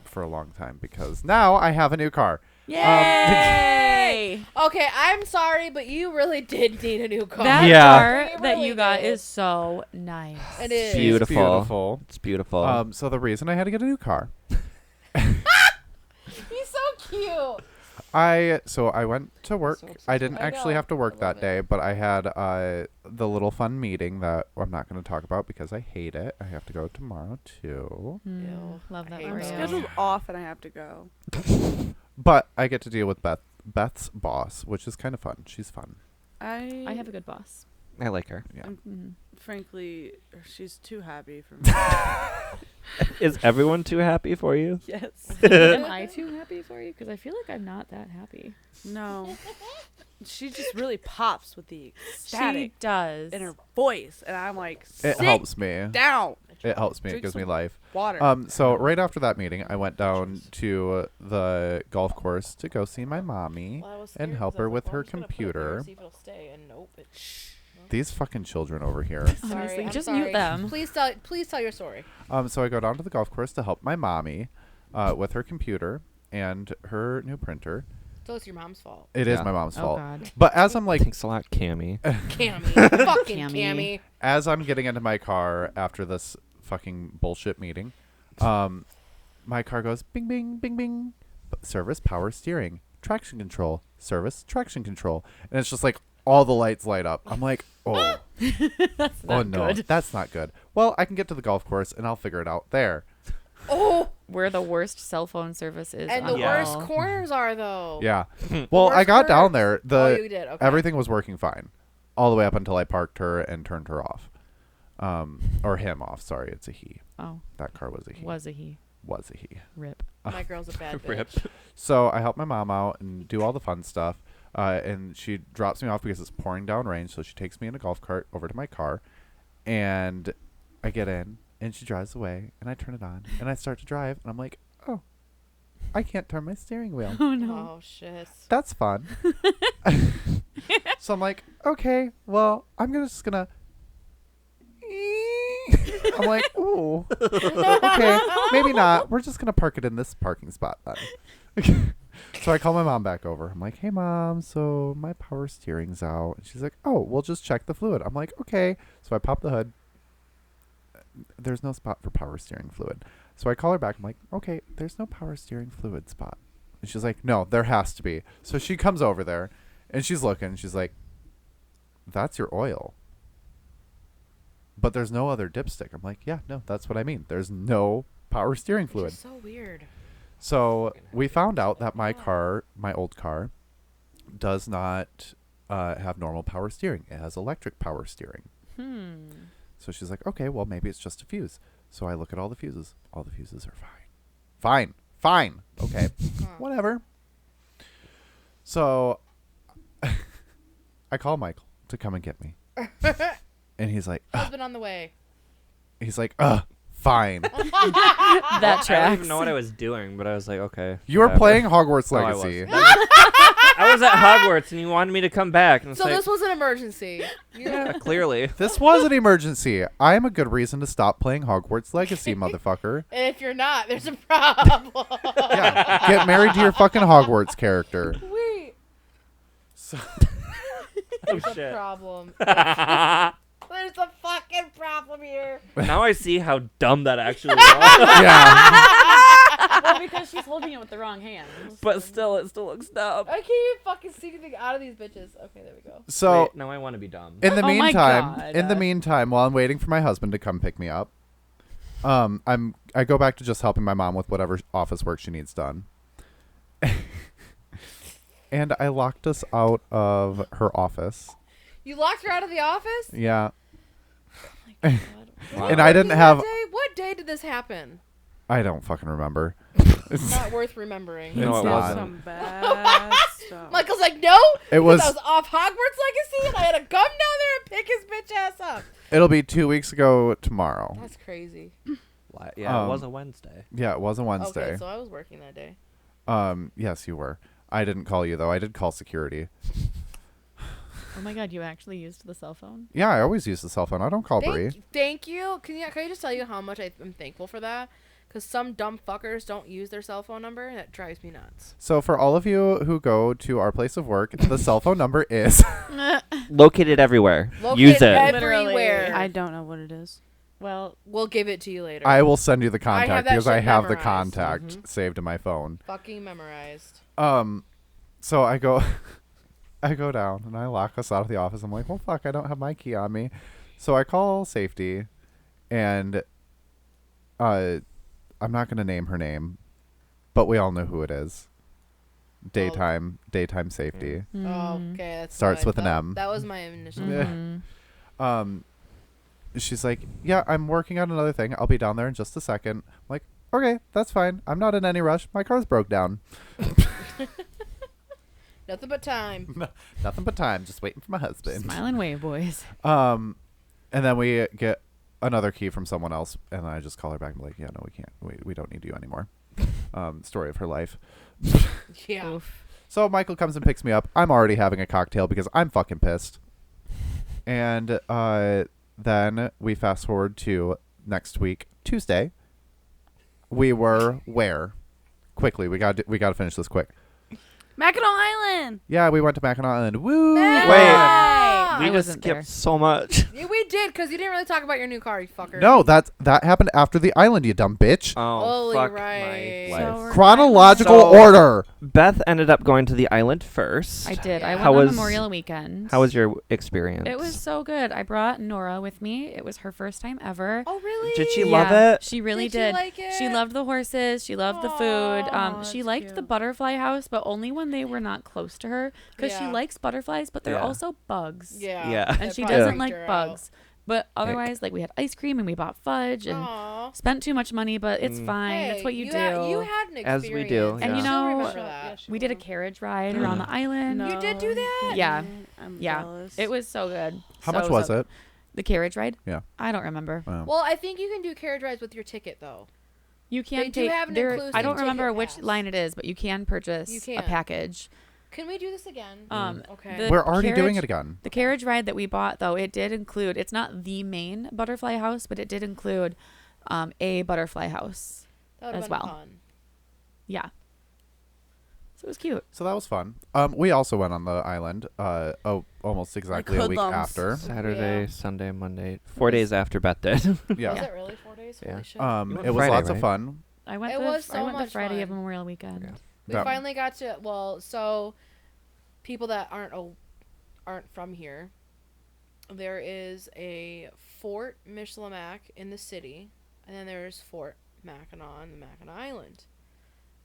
for a long time because now I have a new car. Yay! Okay, I'm sorry, but you really did need a new car. That Yeah. car You that really you got did. is so nice. It is. Beautiful. Beautiful. It's beautiful. So the reason I had to get a new car, He's so cute. I went to work. So excited. I didn't I actually know. have to work I love that day, but I had the little fun meeting that I'm not going to talk about because I hate it. I have to go tomorrow too. Mm, Ew. love that I for I'm hate you. those. scheduled off and I have to go. But I get to deal with Beth's boss, which is kind of fun. She's fun. I have a good boss. I like her. Yeah. Mhm. Frankly, she's too happy for me. Is everyone too happy for you? Yes. Am I too happy for you? Because I feel like I'm not that happy. No. She just really pops with the She ecstatic does. in her voice. And I'm like, It sit helps me. down. It helps me. It Drink gives me some life. Water. So right after that meeting, I went down to the golf course to go see my mommy Well, I was and scared help 'cause I her was with like, well, her I'm just gonna put it there, computer. see if it'll stay, and nope. These fucking children over here. Honestly, Sorry, I'm just sorry. mute them. Please tell your story. So I go down to the golf course to help my mommy with her computer and her new printer. So it's your mom's fault. It is Yeah. my mom's Oh, fault. God. But as I'm like, Thanks a lot, Cammy. Cammy. Fucking Cammy. Cammy. as I'm getting into my car after this fucking bullshit meeting, my car goes bing, bing, bing, bing. Service, power steering, traction control, service, traction control. And it's just like all the lights light up. I'm like, oh, That's oh not no, good. that's not good. Well, I can get to the golf course and I'll figure it out there. Oh, Where the worst cell phone service is. and on the Yeah. worst all. corners are though. Yeah. Well, I worst got down corners. there. Oh, you did. Okay. Everything was working fine, all the way up until I parked her and turned her off, or him off. Sorry, it's a he. Oh, That car was a he. was a he. Was a he. Rip. My girl's a bad Rip. bitch. So I help my mom out and do all the fun stuff, and she drops me off because it's pouring down rain. So she takes me in a golf cart over to my car, and I get in, and she drives away, and I turn it on, and I start to drive, and I'm like, oh, I can't turn my steering wheel. Oh no. Oh shit. That's fun. So I'm like, okay, well, just gonna. I'm like, ooh, okay, maybe not. We're just gonna park it in this parking spot then. So I call my mom back over. I'm like, hey mom, so my power steering's out. And she's like, oh, we'll just check the fluid. I'm like, okay. So I pop the hood. There's no spot for power steering fluid. So I call her back. I'm like, okay, there's no power steering fluid spot. And she's like, no, there has to be. So she comes over there and she's looking. She's like, that's your oil. But there's no other dipstick. I'm like, yeah, no, that's what I mean. There's no power steering It's fluid. just so weird. So we found out that my car, my old car, does not have normal power steering. It has electric power steering. So she's like, okay, well, maybe it's just a fuse. So I look at all the fuses. All the fuses are fine. Fine. Okay. Whatever. So I call Michael to come and get me. And he's like, Husband on the way. fine. That I don't tracks. even know what I was doing, but I was like, okay. You were whatever. playing Hogwarts No, I Legacy. wasn't. I was at Hogwarts, and you wanted me to come back. And it's So like, this was an emergency. yeah, clearly. This was an emergency. I am a good reason to stop playing Hogwarts Legacy, motherfucker. And if you're not, there's a problem. Yeah. Get married to your fucking Hogwarts character. Wait. So, Oh, There's a shit. problem. There's a fucking problem here. Now I see how dumb that actually was. yeah. Well, because she's holding it with the wrong hand. But still, it still looks dumb. I can't even fucking see anything out of these bitches. Okay, there we go. So Wait, now I want to be dumb. in the Oh my meantime, while I'm waiting for my husband to come pick me up, I go back to just helping my mom with whatever office work she needs done. And I locked us out of her office. You locked her out of the office? Yeah. God. What And I didn't that have- day? What day did this happen? I don't fucking remember. Not worth remembering. No, It's it not. wasn't. Some bad stuff. Michael's like, no. It was. I was off Hogwarts Legacy, and I had to come down there and pick his bitch ass up. It'll be 2 weeks ago tomorrow. That's crazy. butterfly. Yeah, it was a Wednesday. Yeah, it was a Wednesday. Okay, so I was working that day. Yes, you were. I didn't call you though. I did call security. Oh my God, you actually used the cell phone? Yeah, I always use the cell phone. I don't call Bree. Thank you. Can I just tell you how much I'm thankful for that? Because some dumb fuckers don't use their cell phone number, and that drives me nuts. So for all of you who go to our place of work, the cell phone number is Located everywhere. Located Use it. everywhere. I don't know what it is. Well, We'll give it to you later. I will send you the I have contact that because I shit have the memorized. contact saved in my phone. Fucking memorized. So I go I go down and I lock us out of the office. I'm like, well fuck, I don't have my key on me. So I call safety and I'm not gonna name her name, but we all know who it is. Daytime safety. mm. Okay, that's Starts what with an that- M. That was my initial. Mhm. She's like, yeah, I'm working on another thing. I'll be down there in just a second. I'm like, okay, that's fine. I'm not in any rush. My car's broke down. Nothing but time. Nothing but time. Just waiting for my husband. Smile and wave, boys. And then we get another key from someone else, and I just call her back and be like, yeah, no, we can't. We don't need you anymore. Story of her life. Yeah. Oof. So Michael comes and picks me up. I'm already having a cocktail because I'm fucking pissed. And then we fast forward to next week, Tuesday. We were where? Quickly, we got to finish this quick. Mackinac Island. Yeah, we went to Mackinac Island. Woo! Ah! We I just wasn't skipped there. so much. Yeah, we did, because you didn't really talk about your new car, you fucker. No, that happened after the island, you dumb bitch. Oh, Holy fuck right. my So life. we're- Chronological So- order. Beth ended up going to the island first. I did. I Yeah. went How on was- Memorial Weekend. How was your experience? It was so good. I brought Nora with me. It was her first time ever. Oh, really? Did she Yeah, love it? She really Did did. you like it? She loved the horses. She loved the food. Aw, She that's liked the cute. butterfly house, but only when they were not close to her, because she Yeah. likes butterflies, but they're Yeah. also bugs. Yeah. Yeah. And That she probably doesn't freaked like her bugs. But otherwise, like, we had ice cream and we bought fudge and Aw. spent too much money, but it's Mm. fine. Hey, That's what you do. You had an experience. As we do, And yeah. you I still know, remember that. we did a carriage ride around the island. You did do that? Yeah. I'm Yeah. jealous. It was so good. How So, much was so- it? The carriage ride? Yeah. I don't remember. Well, I think you can do carriage rides with your ticket, though. You can They do take have an there. inclusive I don't ticket remember which pass. line it is, but you can purchase You a can. package. Can we do this again? Okay. the We're already doing carriage- it again. The carriage ride that we bought, though, it did include. It's not the main butterfly house, but it did include a butterfly house. That would've as been well. fun. Yeah. So it was cute. So that was fun. We also went on the island. Almost exactly a week hoodlums. after. Saturday, Yeah. Sunday, Monday. 4 days after Beth did. Yeah. Was it really 4 days? Yeah. Holy shit. You went It was Friday, lots of right? fun. I went. It was so I went the much Friday of fun. Memorial Weekend. Yeah. We That- finally got to so people that aren't from here. There is a Fort Michilimackinac in the city, and then there's Fort Mackinac on the Mackinac Island.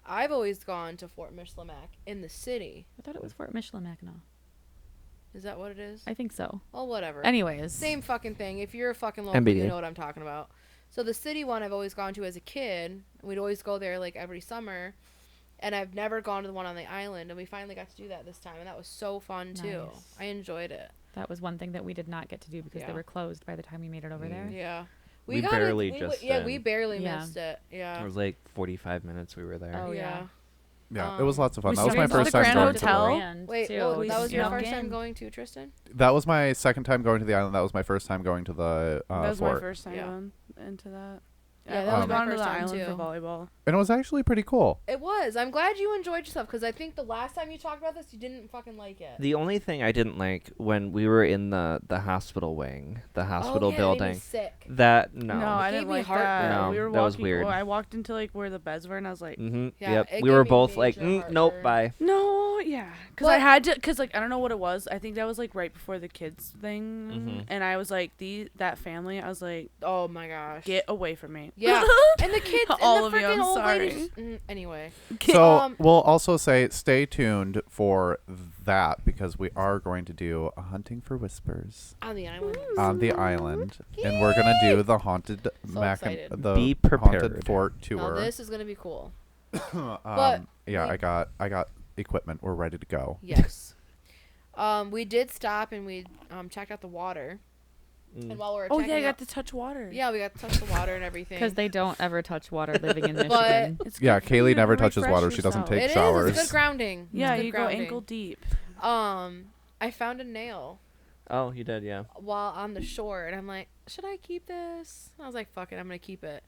I've always gone to Fort Michilimackinac in the city. I thought it was Fort Michilimackinac. Is that what it is? I think so. Well, whatever. Anyways, Same fucking thing. If you're a fucking local, MBD. you know what I'm talking about. So the city one I've always gone to as a kid. We'd always go there like every summer. And I've never gone to the one on the island. And we finally got to do that this time. And that was so fun, too. Nice. I enjoyed it. that was one thing that we did not get to do because Yeah. they were closed by the time we made it over there. Yeah. We got barely it. just Yeah, we then. barely Yeah. missed it. Yeah. It was like 45 minutes we were there. Oh, yeah. Yeah, it was lots of fun. We That was my stayed at first the time Grand going to Hotel. the Grand, Wait, too. well, We that was your snuck first time in. going to, Tristan? That was my second time going to the island. That was my first time going to the that was my fort. first time Yeah. going into that. Yeah, that was I've my gone to first the time, island too. for volleyball. And it was actually pretty cool. It was. I'm glad you enjoyed yourself because I think the last time you talked about this, you didn't fucking like it. The only thing I didn't like when we were in the hospital wing, the hospital oh, yeah, building, It made me sick. that No, no. I It gave didn't me like heartburn. that. No, we were that was walking, weird. well, I walked into like where the beds were, and I was like, Mm-hmm. Yeah, Yep. it We gave were me both like, major nope, heartburn. bye. no, yeah, because But- I had to, because like I don't know what it was. I think that was like right before the kids thing, Mhm. and I was like, that family. I was like, Oh, my gosh. get away from me. Yeah. And the kids, All and of the you, freaking I'm old sorry. ladies. Anyway. So we'll also say stay tuned for that because we are going to do a hunting for whispers On the island. on the island, and we're gonna do the haunted excited. the Be haunted prepared. fort Now, tour. this is going to be cool. Yeah, we- I got equipment. We're ready to go. Yes. We did stop and we checked out the water. And while we were Oh checking yeah, I out- got to touch water. yeah, we got to touch the water and everything. Because they don't ever touch water living in But- Michigan. It's Yeah, good for you Kaylee to never touches refresh water. She doesn't yourself. take It is. showers. It's good grounding. Yeah, It's good you go grounding. ankle deep. I found a nail Oh, you did, yeah. while on the shore, and I'm like, should I keep this? I was like, fuck it, I'm gonna keep it.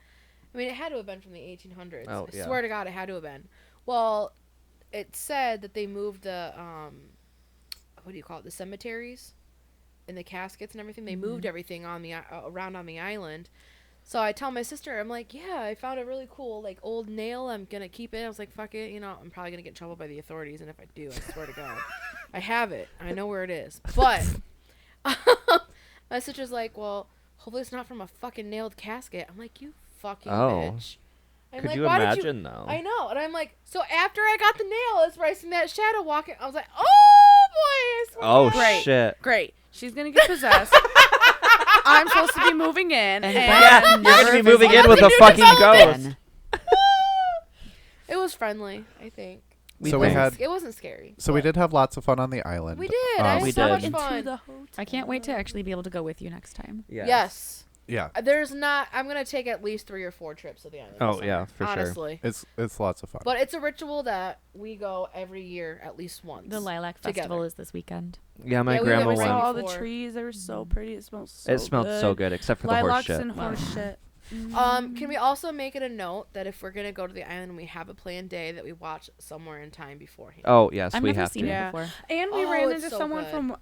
I mean, it had to have been from the 1800s. Oh, I yeah. swear to God, it had to have been. Well, it said that they moved the what do you call it? The cemeteries and the caskets and everything. They moved everything on the around on the island. So I tell my sister, I'm like, yeah, I found a really cool like old nail. I'm gonna keep it. I was like, fuck it, you know, I'm probably gonna get in trouble by the authorities, and if I do, I swear to God, I have it. I know where it is. But my sister's like, well, hopefully it's not from a fucking nailed casket. I'm like, you fucking bitch. I'm Could like, you why did imagine, though? I know, and I'm like, so after I got the nail, that's where I seen that shadow walking. I was like, oh boy, I swear to Oh, God. Great. shit. Great. She's gonna get possessed. I'm supposed to be moving in, And Yeah, Beth you're never going to be moving in visited with a Nothing to fucking do with ghost. again. It was friendly, I think. So we had. It wasn't scary. So we but did have lots of fun on the island. We did. I had we so did. much into fun. the hotel. I can't wait to actually be able to go with you next time. Yes. Yeah, There's not. I'm gonna take at least 3 or 4 trips to the island. Oh, this yeah, summer, for sure. honestly. it's lots of fun. But it's a ritual that we go every year at least once. The Lilac Together. Festival is this weekend. Yeah, my Yeah, we grandma never I went. saw went. all the before. trees. They were so pretty. It smelled so It smelled good. so good, except for the horse Lilacs shit. and horse shit. Can we also make it a note that if we're gonna go to the island and we have a planned day, that we watch Somewhere in Time beforehand? Oh, yes, I've we never have seen to. it Yeah. before. And we Oh, ran it's into so someone good. from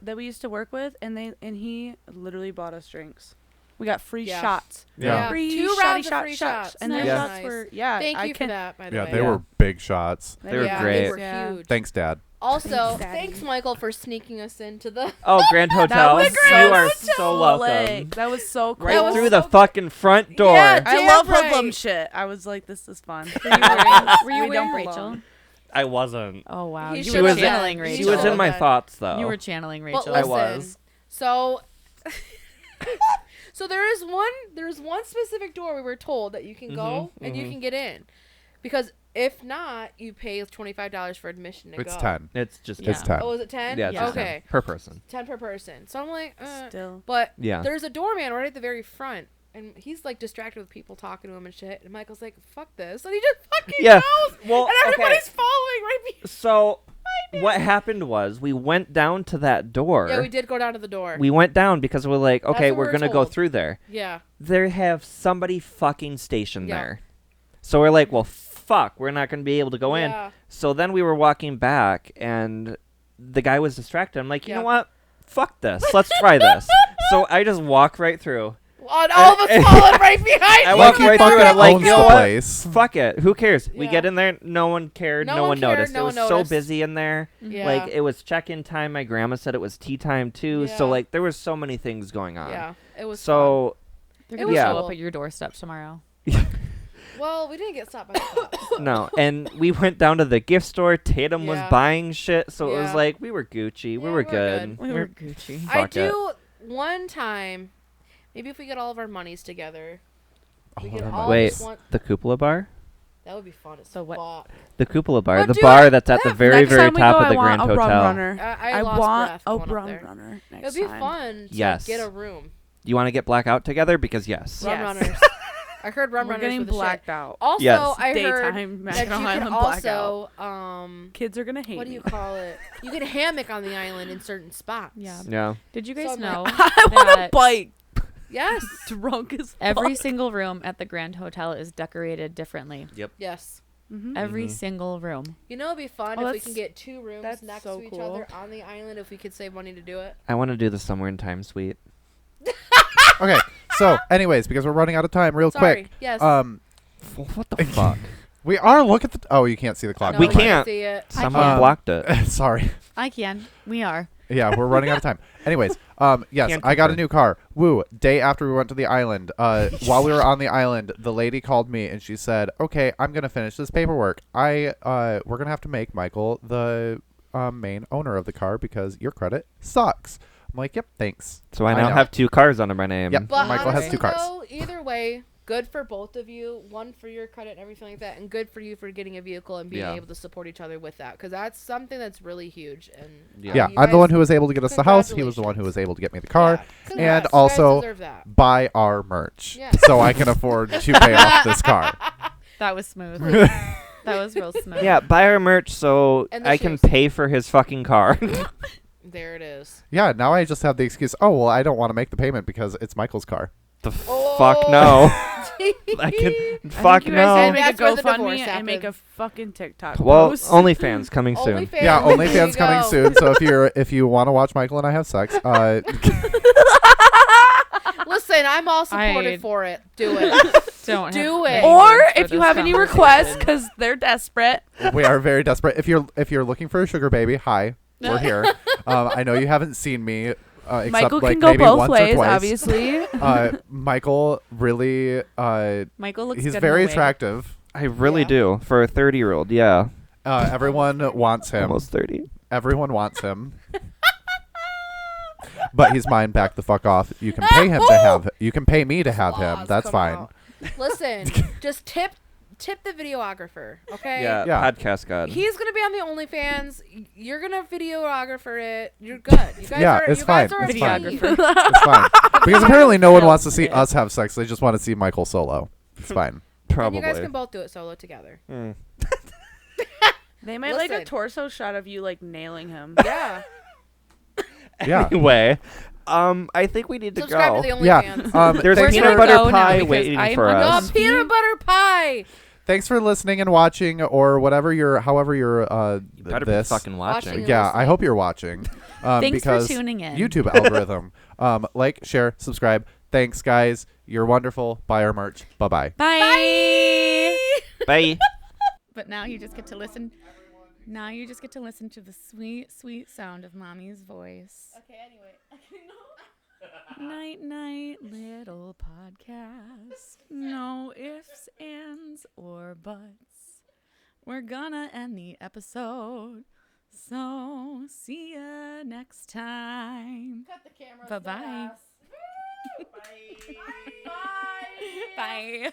that we used to work with, and he literally bought us drinks. We got free Yeah. shots. Yeah. Free 2 shotty rounds of shot free shots. shots. And their Nice. shots Nice. were Thank I you for can- that, by the Yeah, way. they Yeah. were big shots. They were Yeah, great. They were Yeah. huge. Thanks, Dad. Also, Thanks, Daddy. thanks, Michael, for sneaking us into the. Oh, Grand Hotel. was You so are so welcome. That was so cool. Right That was through so the fucking front door. Yeah, I damn love right. hoodlum shit. I was like, this is fun. Were you wearing, were you We don't wearing belong. Rachel? I wasn't. Oh, wow. He You should've were been. channeling He Rachel. She was in my Okay. thoughts, though. You were channeling But Rachel. I listen, was. So, so there's one specific door we were told that you can go and you can get in, because if not, you pay $25 for admission to It's go. 10. It's just Yeah. It's 10. Oh, is it 10? Yeah, it's just Okay. 10 per person. 10 per person. So I'm like, Still. but Yeah. there's a doorman right at the very front, and he's like distracted with people talking to him and shit. And Michael's like, "Fuck this," and he just fucking Yeah. goes, Well, and everybody's okay. following right behind. So, what happened was we went down to that door. Yeah, we did go down to the door. We went down because we're like, That's okay, what we're we're going to go told. through there. Yeah. They have somebody fucking stationed Yeah. there. So we're like, well, fuck, we're not going to be able to go in. Yeah. So then we were walking back, and the guy was distracted. I'm like, you Yeah. know what? Fuck this. Let's try this. So I just walk right through. And all of us followed right behind. I you. walked Lucky right fucking through it. I'm like, owns you know the what? place. Fuck it. Who cares? We Yeah. get in there. No one cared. No No one one cared, noticed. no It was one so noticed. busy in there. Yeah. Like, it was check-in time. My grandma said it was tea time, too. So, Yeah. like, there was so many things going on. Yeah. It was So, They're It going to was show cool. up at your doorstep tomorrow. fun. Well, we didn't get stopped by the cops. no. And we went down to the gift store. Tatum was Yeah. buying shit. So it was Yeah. like, we were Gucci. Yeah, we were we're good. good. We were Gucci. I Fuck it. do one time. Maybe if we get all of our monies together, we All could of our all Wait, just want. the Cupola bar? That would be fun as So what- fuck. The Cupola bar. But the dude, bar that's at the that- very, Next very time we top go, of the I want Grand a rum Hotel. runner. I lost want breath a going up rum there. runner next It'd be time. fun to Yes. get a room. You want to get blackout together? Because yes. Rum Yes. runners. I heard rum We're runners getting with the shit. blacked out. Also, Yes. I heard Daytime that Mackinac you can Island blackout. also, Kids are gonna hate what do me. you call it? You can hammock on the island in certain spots. Yeah. Yeah. Did you guys So know I want a that bike. Yes. Drunk as every fuck. single room at the Grand Hotel is decorated differently? Yes. Mhm. Every Mhm. single room. You know, it'd be fun Oh, if we that's- can get 2 rooms that's next so to each cool. other on the island. If we could save money to do it. I want to do the Somewhere in Time suite. Okay, so anyways, because we're running out of time, real Sorry. quick. Yes. What the fuck? We are look at the. Oh, you can't see the clock. No, We you Never mind. can't. See it. I Someone can't. blocked it. Sorry. I can. We are. Yeah, we're running out of time. Anyways, yes, Can't I got a confirm. new car. Woo! Day after we went to the island, while we were on the island, the lady called me and she said, "Okay, I'm gonna finish this paperwork. We're gonna have to make Michael the main owner of the car because your credit sucks." I'm like, "Yep, thanks." So I I now know. have 2 cars under my name. Yep. But Michael has honestly, 2 cars. though, either way, good for both of you. One, for your credit and everything like that, and good for you for getting a vehicle and being Yeah. able to support each other with that, because that's something that's really huge. And Yeah, you I'm the guys- one who was able to get us the house. He was the one who was able to get me the car. Yeah, congrats. And You guys also deserve that. buy our merch Yeah. so I can afford to pay off this car. That was smooth. That was real smooth. Yeah, buy our merch so And the I can shoes. pay for his fucking car. There it is. Yeah, now I just have the excuse, oh, well, I don't want to make the payment because it's Michael's car. The Oh. fuck no. I can I fuck think you guys need to no. make That's a where the GoFundMe divorce and make a happened. fucking TikTok Well, post. OnlyFans coming soon. OnlyFans, Yeah, there OnlyFans you coming go. soon. So if you want to watch Michael and I have sex, Listen, I'm all I- supported for it. Do it. Don't Do have it. any Or words for if you this have any conversation. requests, because they're desperate. we are very desperate. If you're looking for a sugar baby, hi, we're here. I know you haven't seen me, except Michael like can go maybe both once ways, or twice. obviously. Michael really, Michael looks he's good in very a wig. attractive. I really Yeah. do. For a 30-year-old, yeah. Everyone wants him. Almost 30. Everyone wants him. But he's mine. Back the fuck off. You can pay him to have. You can pay me to have him. Laws That's come fine. out. Listen, just tip the videographer, okay? Yeah, Yeah. Podcast God. He's gonna be on the OnlyFans. You're gonna videographer it. You're good. You guys Yeah, are, it's you guys fine. are a It's fine. team. It's fine. Because apparently no one wants to see Yeah. us have sex. They just want to see Michael solo. It's fine. Probably. And you guys can both do it solo together. Mm. They might like a Listen. torso shot of you like nailing him. Yeah. Yeah. Anyway, I think we need to Subscribe go. to the Yeah. OnlyFans. There's We're peanut gonna butter go now pie because waiting I'm for hungry. us. Oh, peanut butter pie. Thanks for listening and watching, or whatever however you're You better this. be fucking watching. Watching. Yeah, I listening. hope you're watching. Thanks because for tuning in. YouTube algorithm. Like, share, subscribe. Thanks, guys. You're wonderful. Buy our merch. Bye-bye. Bye. Bye. But now you just get to listen. Now you just get to listen to the sweet, sweet sound of Mommy's voice. Okay, anyway. Night, night, little podcast. No ifs, ands, or buts. We're gonna end the episode. So, see ya next time. Cut the camera. Bye-bye. Bye. Bye.